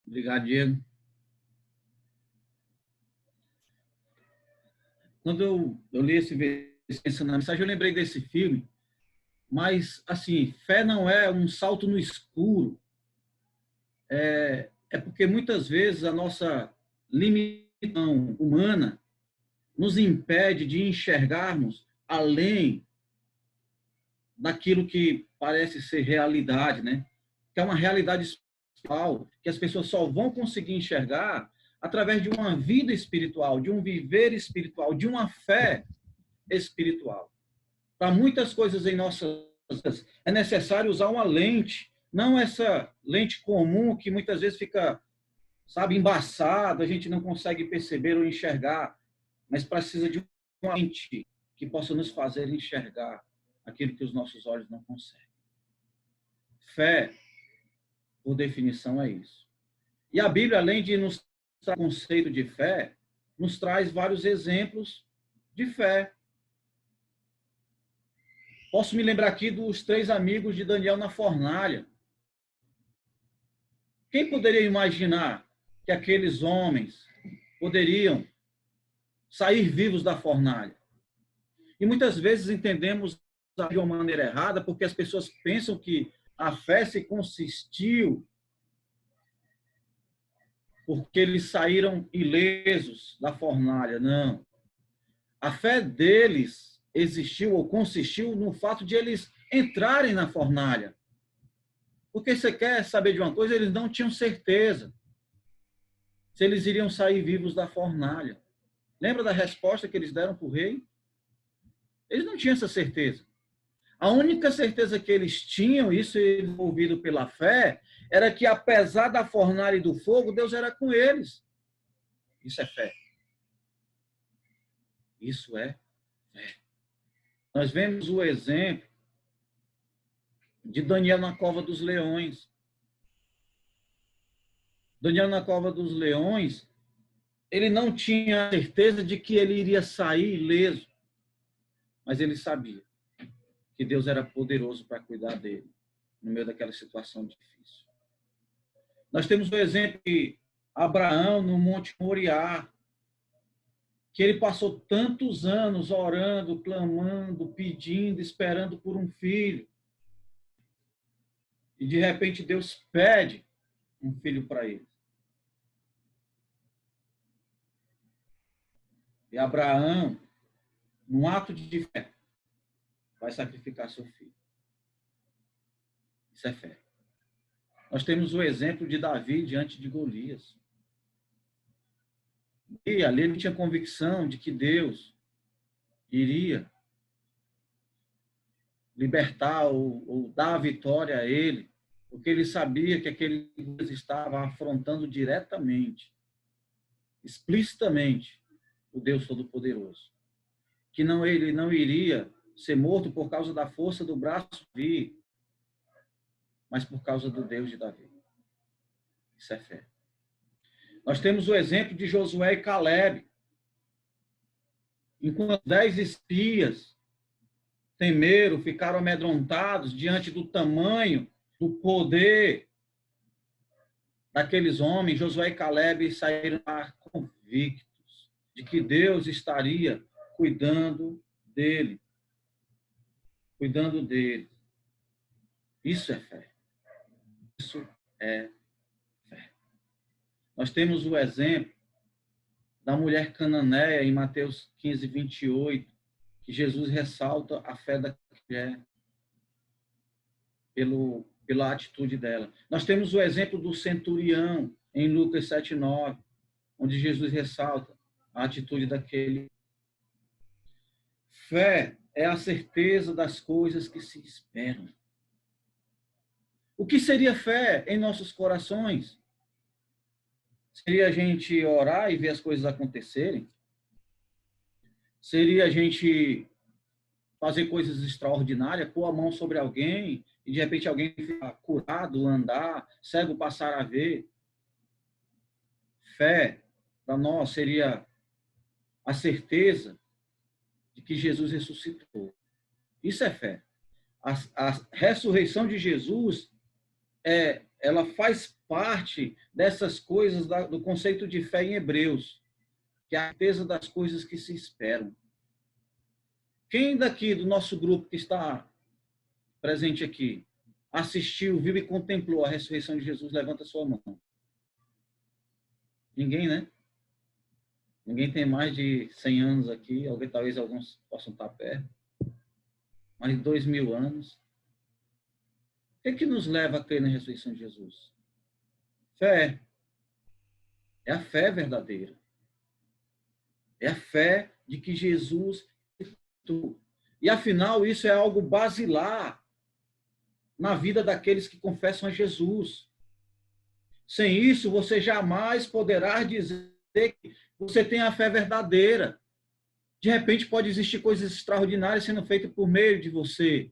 Obrigado, Diego. Quando eu li essa mensagem, eu lembrei desse filme, mas, assim, fé não é um salto no escuro. É porque, muitas vezes, a nossa limitação humana nos impede de enxergarmos além daquilo que parece ser realidade, né? Que é uma realidade espiritual, que as pessoas só vão conseguir enxergar através de uma vida espiritual, de um viver espiritual, de uma fé espiritual. Para muitas coisas em nossas vidas, é necessário usar uma lente, não essa lente comum que muitas vezes fica, sabe, embaçada, a gente não consegue perceber ou enxergar, mas precisa de uma lente que possa nos fazer enxergar aquilo que os nossos olhos não conseguem. Fé, por definição, é isso. E a Bíblia, além de nos trazer o conceito de fé, nos traz vários exemplos de fé. Posso me lembrar aqui dos 3 amigos de Daniel na fornalha. Quem poderia imaginar que aqueles homens poderiam sair vivos da fornalha? E muitas vezes entendemos de uma maneira errada, porque as pessoas pensam que a fé se consistiu porque eles saíram ilesos da fornalha. Não. A fé deles existiu ou consistiu no fato de eles entrarem na fornalha. Porque você quer saber de uma coisa, eles não tinham certeza se eles iriam sair vivos da fornalha. Lembra da resposta que eles deram para o rei? Eles não tinham essa certeza. A única certeza que eles tinham, isso envolvido pela fé, era que apesar da fornalha e do fogo, Deus era com eles. Isso é fé. Isso é fé. Nós vemos o exemplo de Daniel na cova dos leões. Daniel na cova dos leões, ele não tinha certeza de que ele iria sair ileso, mas ele sabia que Deus era poderoso para cuidar dele no meio daquela situação difícil. Nós temos o exemplo de Abraão no Monte Moriá, que ele passou tantos anos orando, clamando, pedindo, esperando por um filho. E de repente Deus pede um filho para ele. E Abraão, num ato de fé, vai sacrificar seu filho. Isso é fé. Nós temos o exemplo de Davi diante de Golias. E ali ele tinha convicção de que Deus iria libertar ou dar a vitória a ele, porque ele sabia que aquele Deus estava afrontando diretamente, explicitamente, o Deus Todo-Poderoso. Que ele não iria ser morto por causa da força do braço de Davi, mas por causa do Deus de Davi. Isso é fé. Nós temos o exemplo de Josué e Calebe. Enquanto 10 espias temeram, ficaram amedrontados diante do tamanho, do poder daqueles homens, Josué e Calebe saíram convictos de que Deus estaria cuidando dele. Cuidando dele. Isso é fé. Isso é fé. Nós temos o exemplo da mulher cananeia em Mateus 15, 28, que Jesus ressalta a fé da mulher pela atitude dela. Nós temos o exemplo do centurião em Lucas 7, 9, onde Jesus ressalta a atitude daquele. Fé é a certeza das coisas que se esperam. O que seria fé em nossos corações? Seria a gente orar e ver as coisas acontecerem? Seria a gente fazer coisas extraordinárias, pôr a mão sobre alguém e de repente alguém ficar curado, andar, cego passar a ver? Fé para nós seria a certeza de que Jesus ressuscitou. Isso é fé. A ressurreição de Jesus ela faz parte dessas coisas do conceito de fé em Hebreus, que é a certeza das coisas que se esperam. Quem daqui do nosso grupo que está presente aqui assistiu, viu e contemplou a ressurreição de Jesus? Levanta a sua mão. Ninguém, né? Ninguém tem mais de 100 anos aqui, talvez alguns possam estar perto. Mais de 2000 anos. O que nos leva a crer na ressurreição de Jesus? Fé. É a fé verdadeira. É a fé de que Jesus ressuscitou. E afinal, isso é algo basilar na vida daqueles que confessam a Jesus. Sem isso, você jamais poderá dizer que você tem a fé verdadeira. De repente, pode existir coisas extraordinárias sendo feitas por meio de você.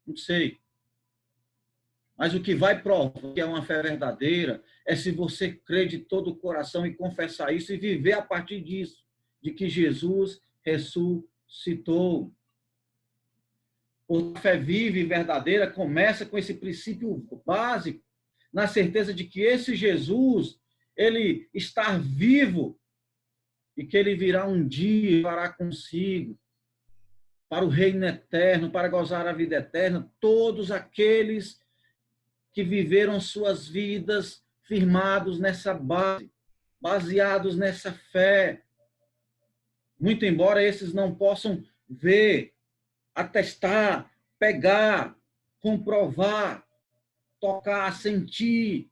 Não sei. Mas o que vai provar que é uma fé verdadeira é se você crer de todo o coração e confessar isso e viver a partir disso, de que Jesus ressuscitou. A fé viva e verdadeira começa com esse princípio básico, na certeza de que esse Jesus, ele está vivo e que ele virá um dia para consigo, para o reino eterno, para gozar a vida eterna, todos aqueles que viveram suas vidas firmados nessa base, baseados nessa fé. Muito embora esses não possam ver, atestar, pegar, comprovar, tocar, sentir,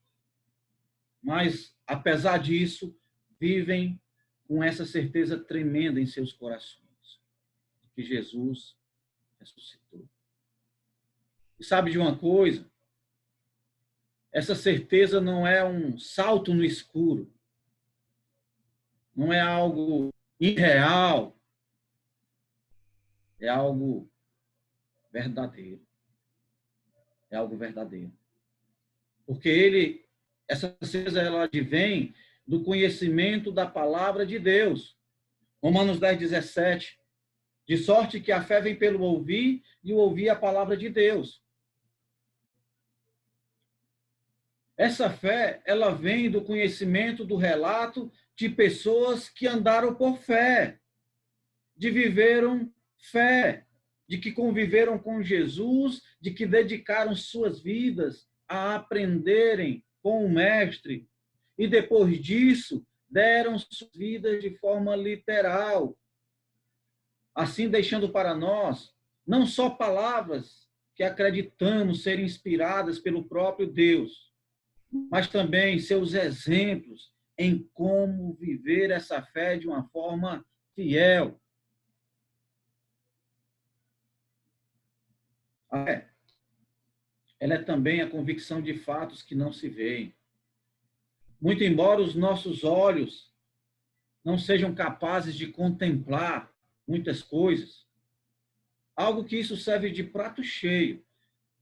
mas, apesar disso, vivem com essa certeza tremenda em seus corações, de que Jesus ressuscitou. E sabe de uma coisa? Essa certeza não é um salto no escuro, não é algo irreal, é algo verdadeiro. É algo verdadeiro. Porque essa certeza, ela advém do conhecimento da palavra de Deus. Romanos 10, 17. De sorte que a fé vem pelo ouvir e o ouvir a palavra de Deus. Essa fé, ela vem do conhecimento do relato de pessoas que andaram por fé, de viveram fé, de que conviveram com Jesus, de que dedicaram suas vidas a aprenderem com o Mestre, e depois disso deram suas vidas de forma literal, assim deixando para nós não só palavras que acreditamos serem inspiradas pelo próprio Deus, mas também seus exemplos em como viver essa fé de uma forma fiel. A fé, ela é também a convicção de fatos que não se veem. Muito embora os nossos olhos não sejam capazes de contemplar muitas coisas, algo que isso serve de prato cheio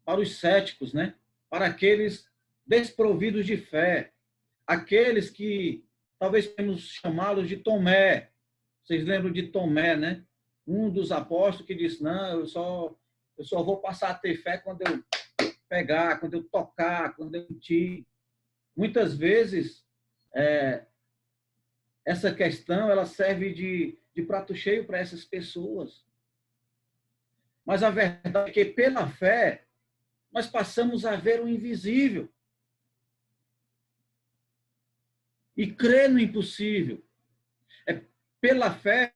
para os céticos, né? Para aqueles desprovidos de fé, aqueles que talvez podemos chamá-los de Tomé. Vocês lembram de Tomé, né? Um dos apóstolos que disse, não, eu só vou passar a ter fé quando eu pegar, quando eu tocar, quando eu sentir. Muitas vezes, essa questão ela serve de prato cheio para essas pessoas. Mas a verdade é que, pela fé, nós passamos a ver o invisível e crer no impossível. Pela fé,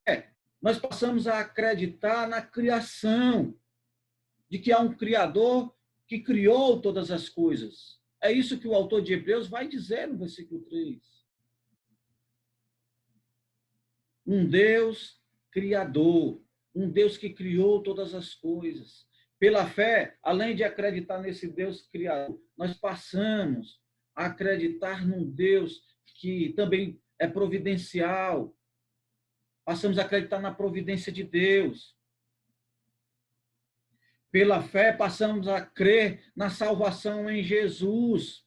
nós passamos a acreditar na criação, de que há um Criador que criou todas as coisas. É isso que o autor de Hebreus vai dizer no versículo 3. Um Deus criador, um Deus que criou todas as coisas. Pela fé, além de acreditar nesse Deus criador, nós passamos a acreditar num Deus que também é providencial. Passamos a acreditar na providência de Deus. Pela fé, passamos a crer na salvação em Jesus.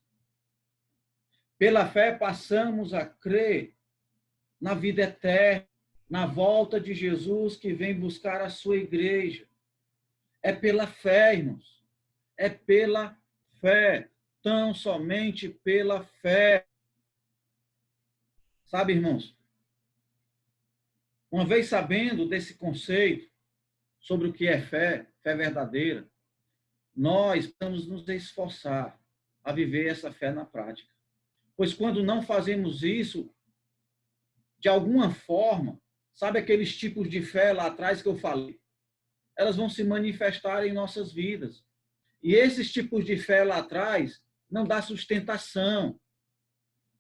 Pela fé, passamos a crer na vida eterna, na volta de Jesus que vem buscar a sua igreja. É pela fé, irmãos. É pela fé. Tão somente pela fé. Sabe, irmãos? Uma vez sabendo desse conceito sobre o que é fé, fé verdadeira, nós vamos nos esforçar a viver essa fé na prática. Pois quando não fazemos isso, de alguma forma, sabe aqueles tipos de fé lá atrás que eu falei? Elas vão se manifestar em nossas vidas. E esses tipos de fé lá atrás não dá sustentação.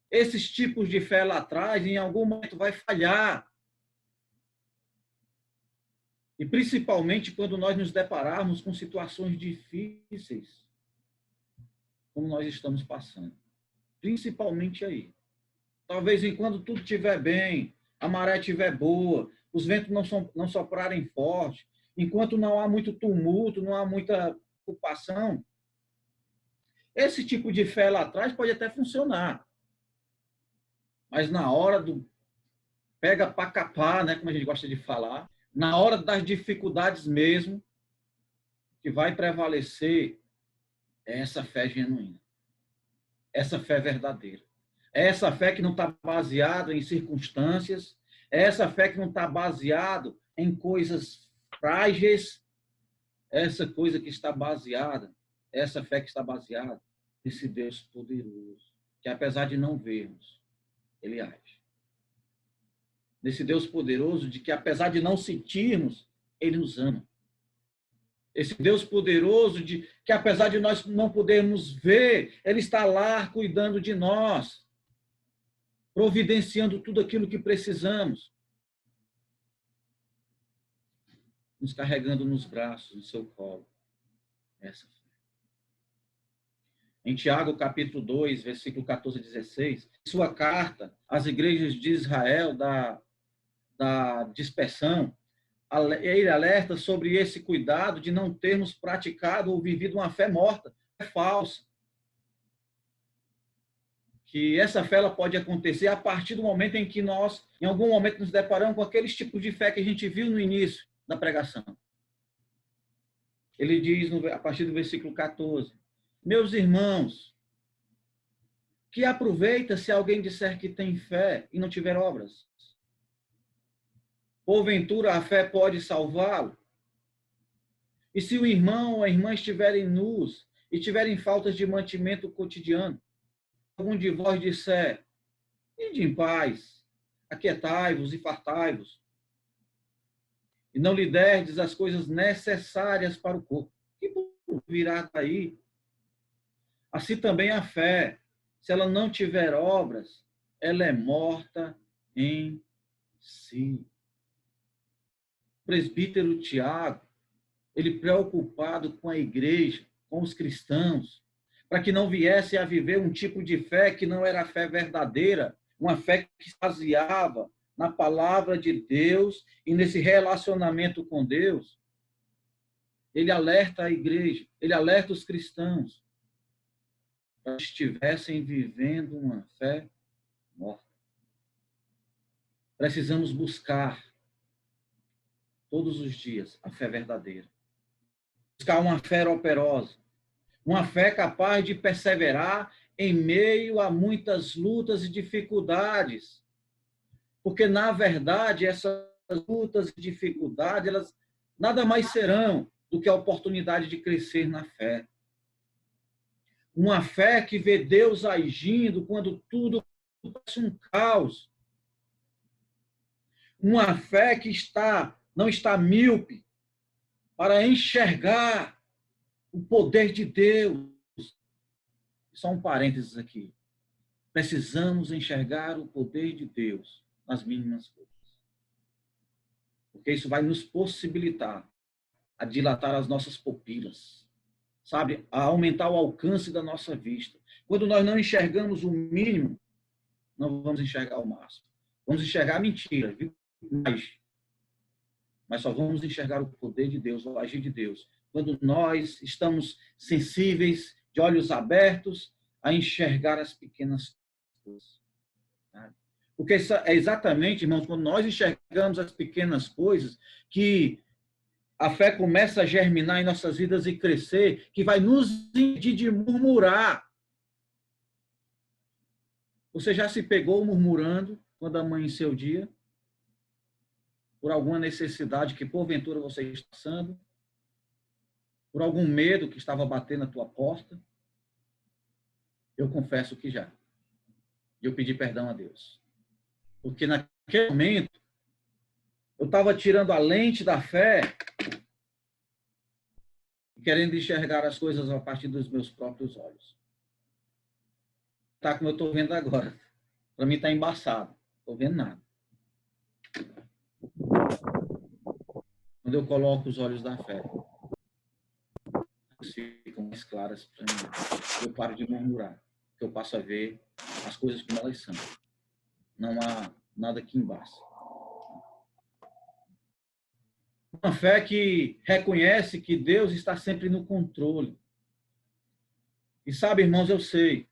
Esses tipos de fé lá atrás, em algum momento, vai falhar. E principalmente quando nós nos depararmos com situações difíceis, como nós estamos passando. Principalmente aí. Talvez enquanto tudo estiver bem, a maré estiver boa, os ventos não soprarem forte, enquanto não há muito tumulto, não há muita ocupação, esse tipo de fé lá atrás pode até funcionar. Mas na hora do pega pra capar, né, como a gente gosta de falar, na hora das dificuldades mesmo, que vai prevalecer é essa fé genuína. Essa fé verdadeira. É essa fé que não está baseada em circunstâncias, é essa fé que não está baseada em coisas frágeis, essa coisa que está baseada, essa fé que está baseada nesse Deus poderoso, que apesar de não vermos, ele age. Nesse Deus poderoso de que apesar de não sentirmos, ele nos ama. Esse Deus poderoso de que apesar de nós não podermos ver, ele está lá cuidando de nós, providenciando tudo aquilo que precisamos, nos carregando nos braços, no seu colo. Essa fé. Em Tiago, capítulo 2, versículo 14 a 16, sua carta às igrejas de Israel da dispersão, ele alerta sobre esse cuidado de não termos praticado ou vivido uma fé morta, fé falsa. Que essa fé ela pode acontecer a partir do momento em que nós, em algum momento, nos deparamos com aqueles tipos de fé que a gente viu no início da pregação. Ele diz, a partir do versículo 14, meus irmãos, que aproveita se alguém disser que tem fé e não tiver obras? Porventura a fé pode salvá-lo? E se o irmão ou a irmã estiverem nus e tiverem faltas de mantimento cotidiano, algum de vós disser, ide em paz, aquietai-vos e fartai-vos, e não lhe derdes as coisas necessárias para o corpo, que virá daí? Assim também a fé, se ela não tiver obras, ela é morta em si. O presbítero Tiago, ele preocupado com a igreja, com os cristãos, para que não viessem a viver um tipo de fé que não era a fé verdadeira, uma fé que se baseava na palavra de Deus e nesse relacionamento com Deus. Ele alerta a igreja, ele alerta os cristãos para que estivessem vivendo uma fé morta. Precisamos buscar todos os dias a fé verdadeira. Buscar uma fé operosa, uma fé capaz de perseverar em meio a muitas lutas e dificuldades. Porque, na verdade, essas lutas e dificuldades, elas nada mais serão do que a oportunidade de crescer na fé. Uma fé que vê Deus agindo quando tudo parece um caos. Uma fé que não está míope para enxergar o poder de Deus. Só um parênteses aqui. Precisamos enxergar o poder de Deus nas mínimas coisas. Porque isso vai nos possibilitar a dilatar as nossas pupilas, sabe? A aumentar o alcance da nossa vista. Quando nós não enxergamos o mínimo, não vamos enxergar o máximo. Vamos enxergar a mentira, mas só vamos enxergar o poder de Deus, o agir de Deus, quando nós estamos sensíveis, de olhos abertos, a enxergar as pequenas coisas. Sabe? Porque é exatamente, irmãos, quando nós enxergamos as pequenas coisas, que a fé começa a germinar em nossas vidas e crescer, que vai nos impedir de murmurar. Você já se pegou murmurando quando amanheceu o dia? Por alguma necessidade que porventura você está passando? Por algum medo que estava batendo na tua porta? Eu confesso que já. Eu pedi perdão a Deus. Porque naquele momento, eu estava tirando a lente da fé, querendo enxergar as coisas a partir dos meus próprios olhos. Tá como eu estou vendo agora. Para mim está embaçado. Estou vendo nada. Quando eu coloco os olhos da fé, elas ficam mais claras para mim. Eu paro de murmurar, que eu passo a ver as coisas como elas são. Não há nada que embaça. Uma fé que reconhece que Deus está sempre no controle. E sabe, irmãos, eu sei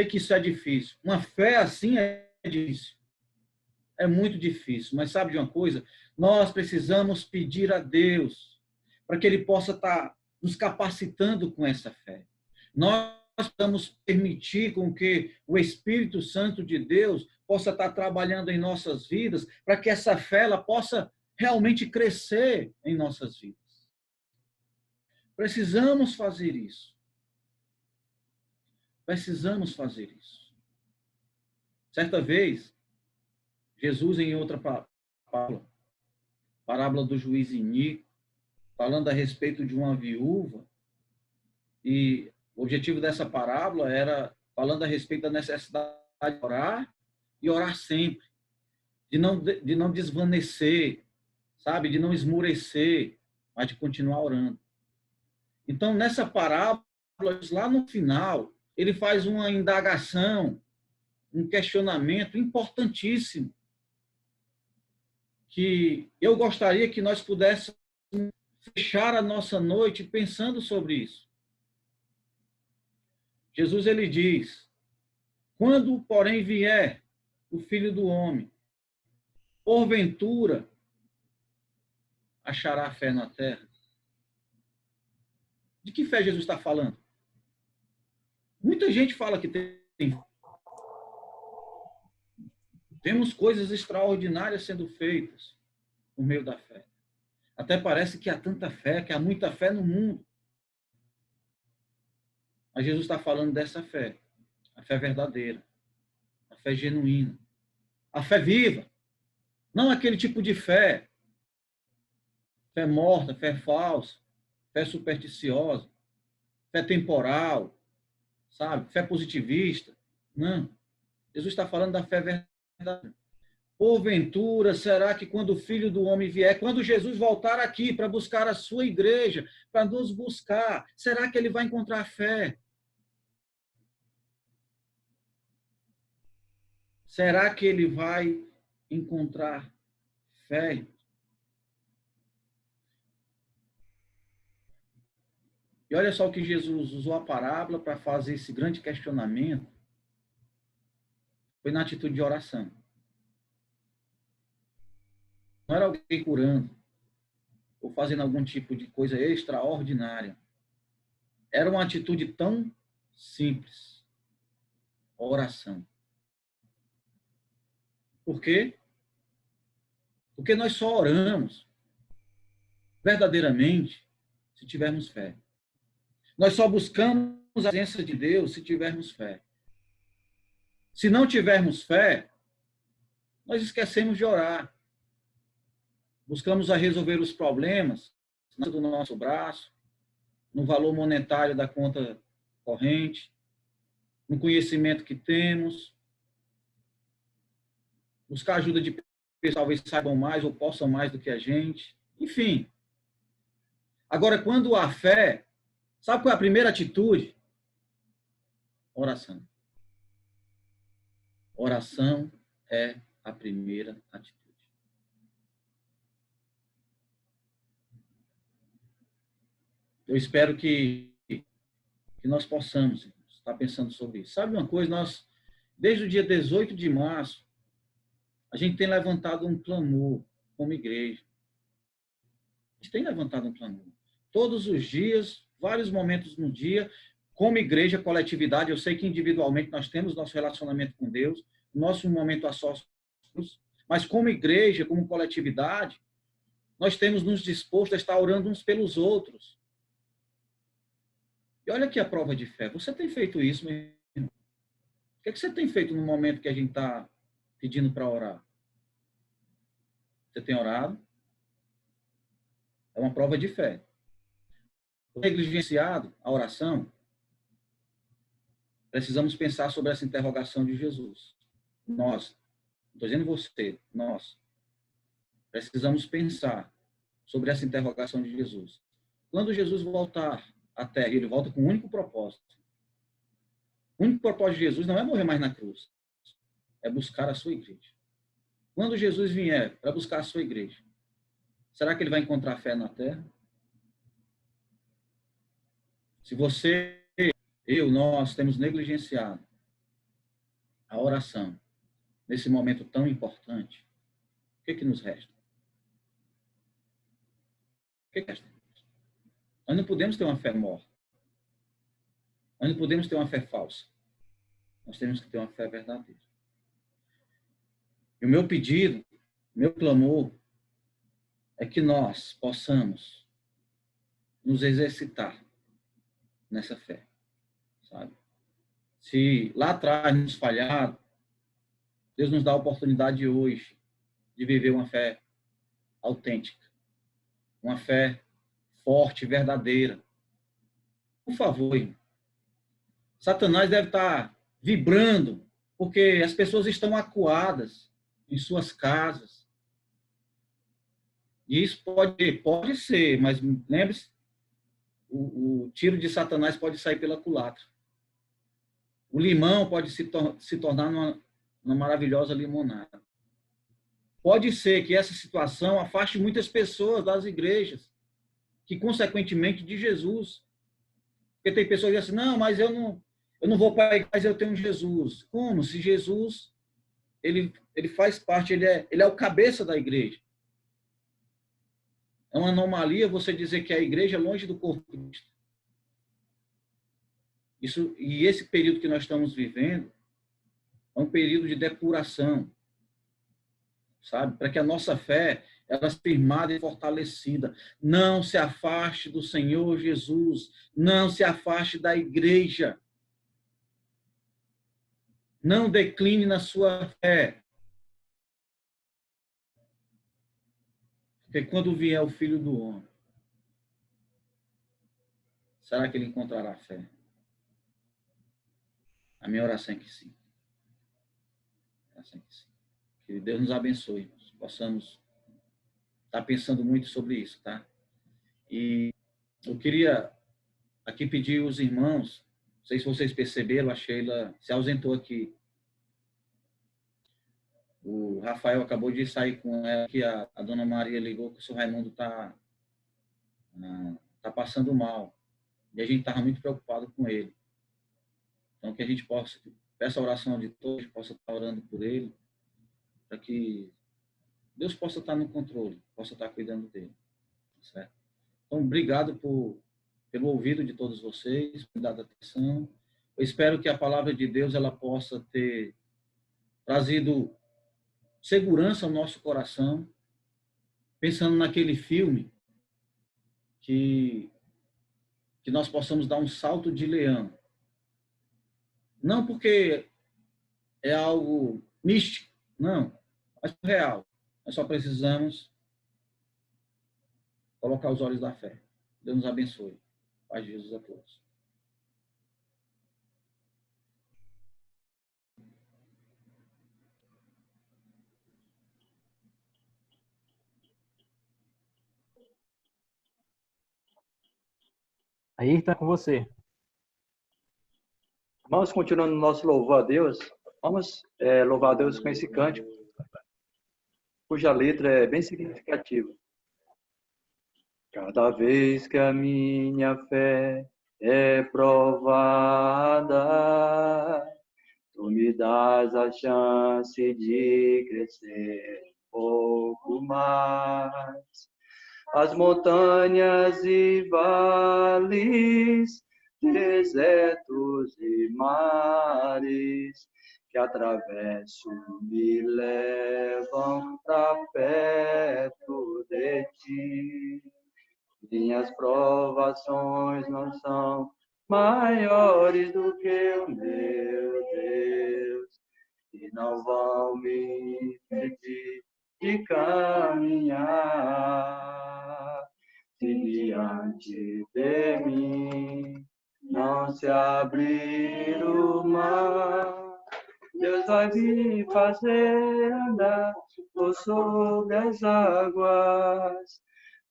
que isso é difícil. Uma fé assim é difícil. É muito difícil. Mas sabe de uma coisa? Nós precisamos pedir a Deus para que Ele possa estar nos capacitando com essa fé. Nós precisamos permitir com que o Espírito Santo de Deus possa estar trabalhando em nossas vidas para que essa fé ela possa realmente crescer em nossas vidas. Precisamos fazer isso. Precisamos fazer isso. Certa vez, Jesus, em outra parábola do juiz iníquo, falando a respeito de uma viúva, e o objetivo dessa parábola era falando a respeito da necessidade de orar e orar sempre, de não desvanecer, sabe, de não esmurecer, mas de continuar orando. Então, nessa parábola, lá no final, ele faz uma indagação, um questionamento importantíssimo, que eu gostaria que nós pudéssemos fechar a nossa noite pensando sobre isso. Jesus, ele diz, quando, porém, vier o Filho do Homem, porventura, achará fé na terra? De que fé Jesus está falando? Muita gente fala que tem. Temos coisas extraordinárias sendo feitas por meio da fé. Até parece que há tanta fé, que há muita fé no mundo. Mas Jesus está falando dessa fé. A fé verdadeira. A fé genuína. A fé viva. Não aquele tipo de fé. Fé morta, fé falsa, fé supersticiosa, fé temporal, sabe? Fé positivista. Não. Jesus está falando da fé verdadeira. Porventura, será que quando o Filho do Homem vier, quando Jesus voltar aqui para buscar a sua igreja, para nos buscar, será que ele vai encontrar fé? Será que ele vai encontrar fé? E olha só o que Jesus usou a parábola para fazer esse grande questionamento. Foi na atitude de oração. Não era alguém curando ou fazendo algum tipo de coisa extraordinária. Era uma atitude tão simples. Oração. Por quê? Porque nós só oramos verdadeiramente se tivermos fé. Nós só buscamos a presença de Deus se tivermos fé. Se não tivermos fé, nós esquecemos de orar. Buscamos a resolver os problemas do nosso braço, no valor monetário da conta corrente, no conhecimento que temos. Buscar ajuda de pessoas que talvez saibam mais ou possam mais do que a gente. Enfim. Agora, quando há fé, sabe qual é a primeira atitude? Oração. Oração é a primeira atitude. Eu espero que nós possamos estar pensando sobre isso. Sabe uma coisa? Nós, desde o dia 18 de março, a gente tem levantado um clamor como igreja. A gente tem levantado um clamor. Todos os dias, vários momentos no dia, como igreja, coletividade, eu sei que individualmente nós temos nosso relacionamento com Deus, nosso momento a sós, mas como igreja, como coletividade, nós temos nos disposto a estar orando uns pelos outros. E olha aqui a prova de fé. Você tem feito isso, meu irmão? O que você tem feito no momento que a gente está pedindo para orar? Você tem orado? É uma prova de fé. Negligenciado a oração, precisamos pensar sobre essa interrogação de Jesus. Nós, não estou dizendo você, nós, precisamos pensar sobre essa interrogação de Jesus. Quando Jesus voltar à Terra, ele volta com um único propósito. O único propósito de Jesus não é morrer mais na cruz, é buscar a sua igreja. Quando Jesus vier para buscar a sua igreja, será que ele vai encontrar fé na Terra? Se você, nós temos negligenciado a oração nesse momento tão importante, o que nos resta? O que resta? Nós não podemos ter uma fé morta. Nós não podemos ter uma fé falsa. Nós temos que ter uma fé verdadeira. E o meu pedido, meu clamor, é que nós possamos nos exercitar nessa fé, sabe? Se lá atrás nos falhado, Deus nos dá a oportunidade hoje de viver uma fé autêntica, uma fé forte, verdadeira. Por favor, irmão. Satanás deve estar vibrando, porque as pessoas estão acuadas em suas casas. E isso pode ser, mas lembre-se, o tiro de Satanás pode sair pela culatra. O limão pode se tornar uma maravilhosa limonada. Pode ser que essa situação afaste muitas pessoas das igrejas, que consequentemente de Jesus. Porque tem pessoas que dizem assim, não, mas eu não vou para a igreja, mas eu tenho Jesus. Como? Se Jesus, ele faz parte, ele é o cabeça da igreja. É uma anomalia você dizer que a igreja é longe do corpo de Cristo. E esse período que nós estamos vivendo é um período de depuração, sabe? Para que a nossa fé ela seja firmada e fortalecida. Não se afaste do Senhor Jesus. Não se afaste da igreja. Não decline na sua fé. Porque quando vier o Filho do Homem, será que ele encontrará fé? A minha oração é que sim. Que Deus nos abençoe, nós possamos estar pensando muito sobre isso, tá? E eu queria aqui pedir os irmãos, não sei se vocês perceberam, a Sheila se ausentou aqui. O Rafael acabou de sair com ela, que a dona Maria ligou que o seu Raimundo tá passando mal. E a gente estava muito preocupado com ele. Então, que a gente possa, peça a oração de todos, possa estar orando por ele, para que Deus possa estar no controle, possa estar cuidando dele. Certo? Então, obrigado pelo ouvido de todos vocês, por dar atenção. Eu espero que a palavra de Deus ela possa ter trazido segurança ao nosso coração, pensando naquele filme que nós possamos dar um salto de leão. Não porque é algo místico, não, mas real. Nós só precisamos colocar os olhos da fé. Deus nos abençoe. Paz de Jesus a todos. Aí está com você. Vamos continuando o nosso louvor a Deus. Vamos louvar a Deus com esse cântico, cuja letra é bem significativa. Cada vez que a minha fé é provada, tu me dás a chance de crescer um pouco mais. As montanhas e vales, desertos e mares que atravesso me levam para perto de ti. Minhas provações não são maiores do que o meu Deus e não vão me impedir de caminhar. Se diante de mim não se abrir o mar, Deus vai me fazer andar por sobre as águas,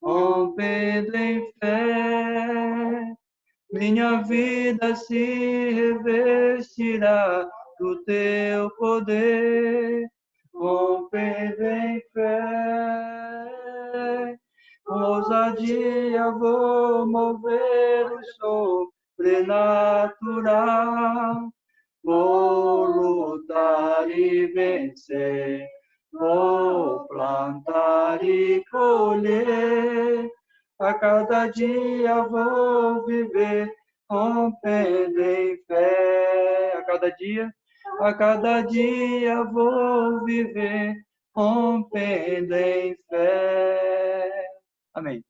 rompendo em fé. Minha vida se revestirá do teu poder, rompendo em fé. Com ousadia vou mover o sobrenatural, vou lutar e vencer, vou plantar e colher. A cada dia vou viver, rompendo em fé. A cada dia vou viver, rompendo em fé. Amém.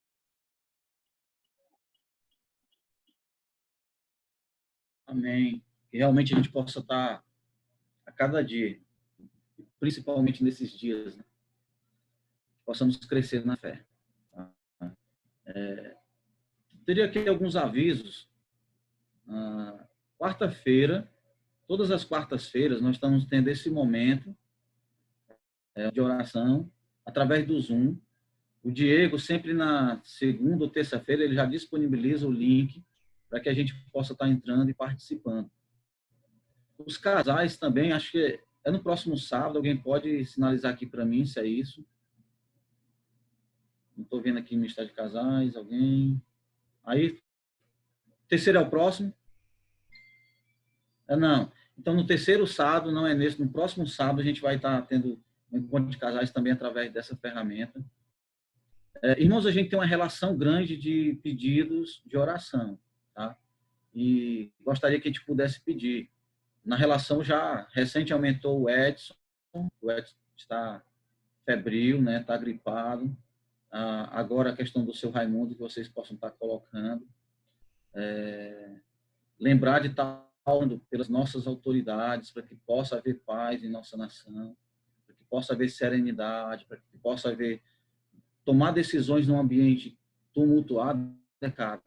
Amém. Que realmente a gente possa estar a cada dia, principalmente nesses dias, né? Possamos crescer na fé. Teria aqui alguns avisos. Quarta-feira, todas as quartas-feiras, nós estamos tendo esse momento de oração através do Zoom. O Diego, sempre na segunda ou terça-feira, ele já disponibiliza o link para que a gente possa estar entrando e participando. Os casais também, acho que é no próximo sábado, alguém pode sinalizar aqui para mim se é isso. Não estou vendo aqui no estado de casais, alguém... Aí, terceiro é o próximo? Não. Então, no terceiro sábado, não é nesse, no próximo sábado a gente vai estar tendo um encontro de casais também através dessa ferramenta. Irmãos, a gente tem uma relação grande de pedidos de oração, tá? E gostaria que a gente pudesse pedir. Na relação já recente aumentou o Edson está febril, né? Está gripado. Agora a questão do seu Raimundo, que vocês possam estar colocando. Lembrar de estar orando pelas nossas autoridades, para que possa haver paz em nossa nação, para que possa haver serenidade, para que possa haver tomar decisões num ambiente tumultuado, né, cara?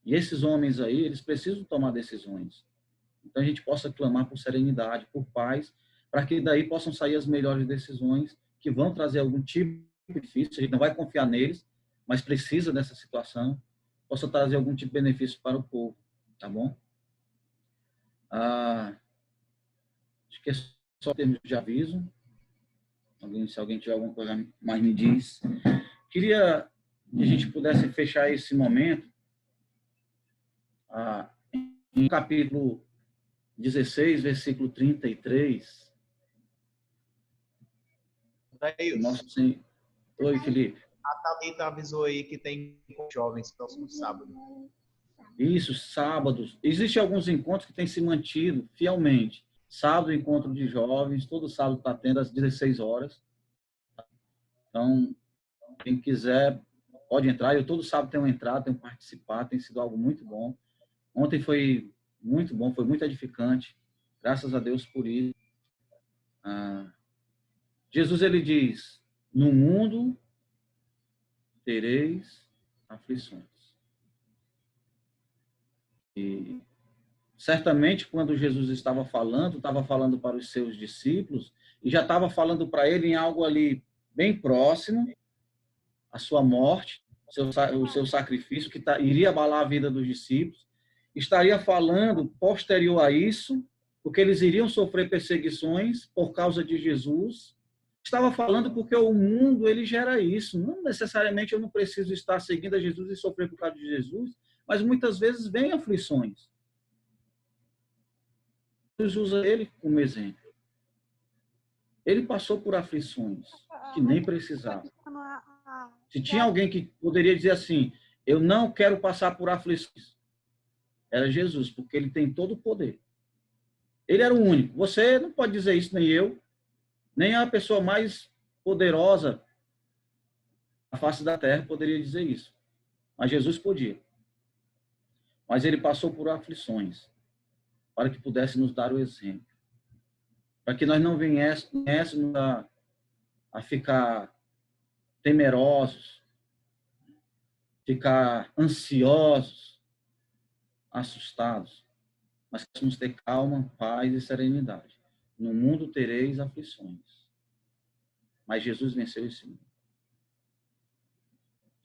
E esses homens aí, eles precisam tomar decisões. Então, a gente possa clamar por serenidade, por paz, para que daí possam sair as melhores decisões que vão trazer algum tipo de benefício. A gente não vai confiar neles, mas precisa dessa situação, possa trazer algum tipo de benefício para o povo, tá bom? Acho que é só termos de aviso. Se alguém tiver alguma coisa mais, me diz. Queria que a gente pudesse fechar esse momento em capítulo 16, versículo 33. Nosso Senhor. Oi, Felipe. A Thalita avisou aí que tem jovens próximo sábado. Isso, sábados. Existem alguns encontros que têm se mantido fielmente. Sábado, encontro de jovens, todo sábado está tendo às 16 horas. Então, quem quiser pode entrar. Eu todo sábado tenho entrado, tenho participado, tem sido algo muito bom. Ontem foi muito bom, foi muito edificante. Graças a Deus por isso. Jesus, ele diz, no mundo tereis aflições. E certamente, quando Jesus estava falando para os seus discípulos, e já estava falando para ele em algo ali bem próximo, a sua morte, o seu sacrifício, que iria abalar a vida dos discípulos, estaria falando posterior a isso, porque eles iriam sofrer perseguições por causa de Jesus. Estava falando porque o mundo, ele gera isso. Não necessariamente eu não preciso estar seguindo a Jesus e sofrer por causa de Jesus, mas muitas vezes vem aflições. Jesus usa ele como exemplo. Ele passou por aflições que nem precisava. Se tinha alguém que poderia dizer assim, eu não quero passar por aflições, era Jesus, porque ele tem todo o poder. Ele era o único. Você não pode dizer isso, nem eu, nem a pessoa mais poderosa na face da terra poderia dizer isso. Mas Jesus podia. Mas ele passou por aflições para que pudesse nos dar o exemplo. Para que nós não viéssemos a ficar temerosos, ficar ansiosos, assustados, mas que possamos ter calma, paz e serenidade. No mundo tereis aflições. Mas Jesus venceu esse mundo.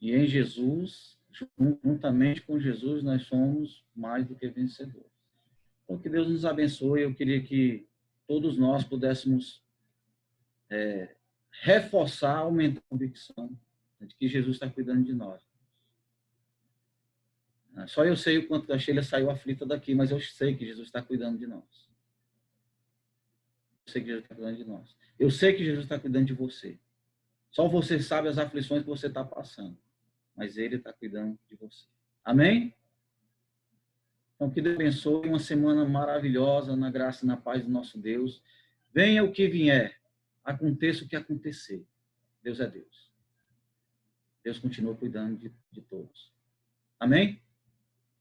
E em Jesus, juntamente com Jesus, nós somos mais do que vencedores. Então, que Deus nos abençoe. Eu queria que todos nós pudéssemos reforçar, aumentar a convicção de que Jesus está cuidando de nós. Só eu sei o quanto a Sheila saiu aflita daqui, mas eu sei que Jesus está cuidando de nós. Eu sei que Jesus está cuidando de nós. Eu sei que Jesus está cuidando de você. Só você sabe as aflições que você está passando. Mas Ele está cuidando de você. Amém? Então, que Deus abençoe. Uma semana maravilhosa na graça e na paz do nosso Deus. Venha o que vier. Aconteça o que acontecer. Deus é Deus. Deus continua cuidando de todos. Amém?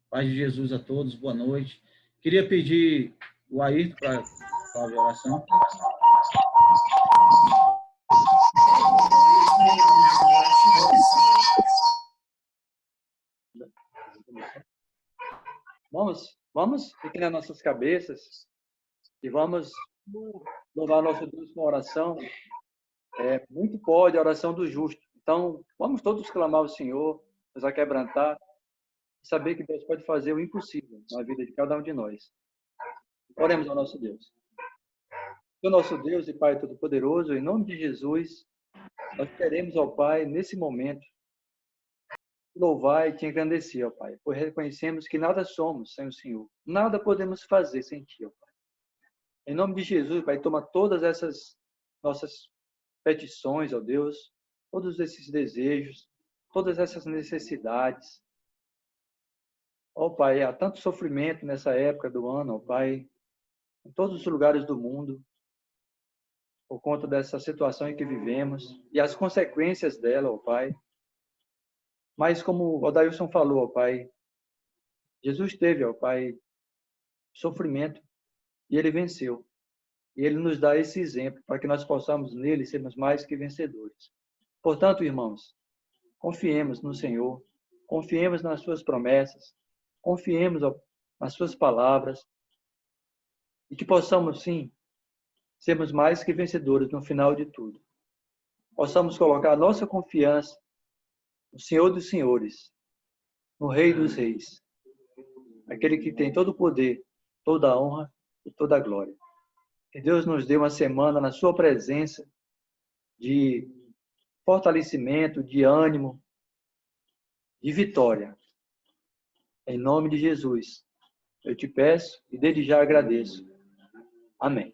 Paz de Jesus a todos. Boa noite. Queria pedir o Ayrton para falar de oração. Vamos ficar nas nossas cabeças e vamos louvar nosso Deus com oração. Muito pode a oração do justo. Então, vamos todos clamar ao Senhor, nos aquebrantar, e saber que Deus pode fazer o impossível na vida de cada um de nós. Oremos ao nosso Deus. O nosso Deus e Pai Todo-Poderoso, em nome de Jesus, nós queremos, ó Pai, nesse momento, louvar e te engrandecer, ó Pai, pois reconhecemos que nada somos sem o Senhor. Nada podemos fazer sem Ti, ó Pai. Em nome de Jesus, Pai, toma todas essas nossas petições, ó Deus, todos esses desejos, todas essas necessidades. Ó Pai, há tanto sofrimento nessa época do ano, ó Pai, em todos os lugares do mundo, por conta dessa situação em que vivemos e as consequências dela, ó Pai. Mas como o Odailson falou, ó Pai, Jesus teve, ó Pai, sofrimento e Ele venceu. E Ele nos dá esse exemplo para que nós possamos nele sermos mais que vencedores. Portanto, irmãos, confiemos no Senhor, confiemos nas suas promessas, confiemos nas suas palavras e que possamos, sim, sermos mais que vencedores no final de tudo. Possamos colocar a nossa confiança no Senhor dos Senhores, no Rei dos Reis, aquele que tem todo o poder, toda a honra e toda a glória. Que Deus nos dê uma semana na sua presença de fortalecimento, de ânimo, de vitória. Em nome de Jesus, eu te peço e desde já agradeço. Amém.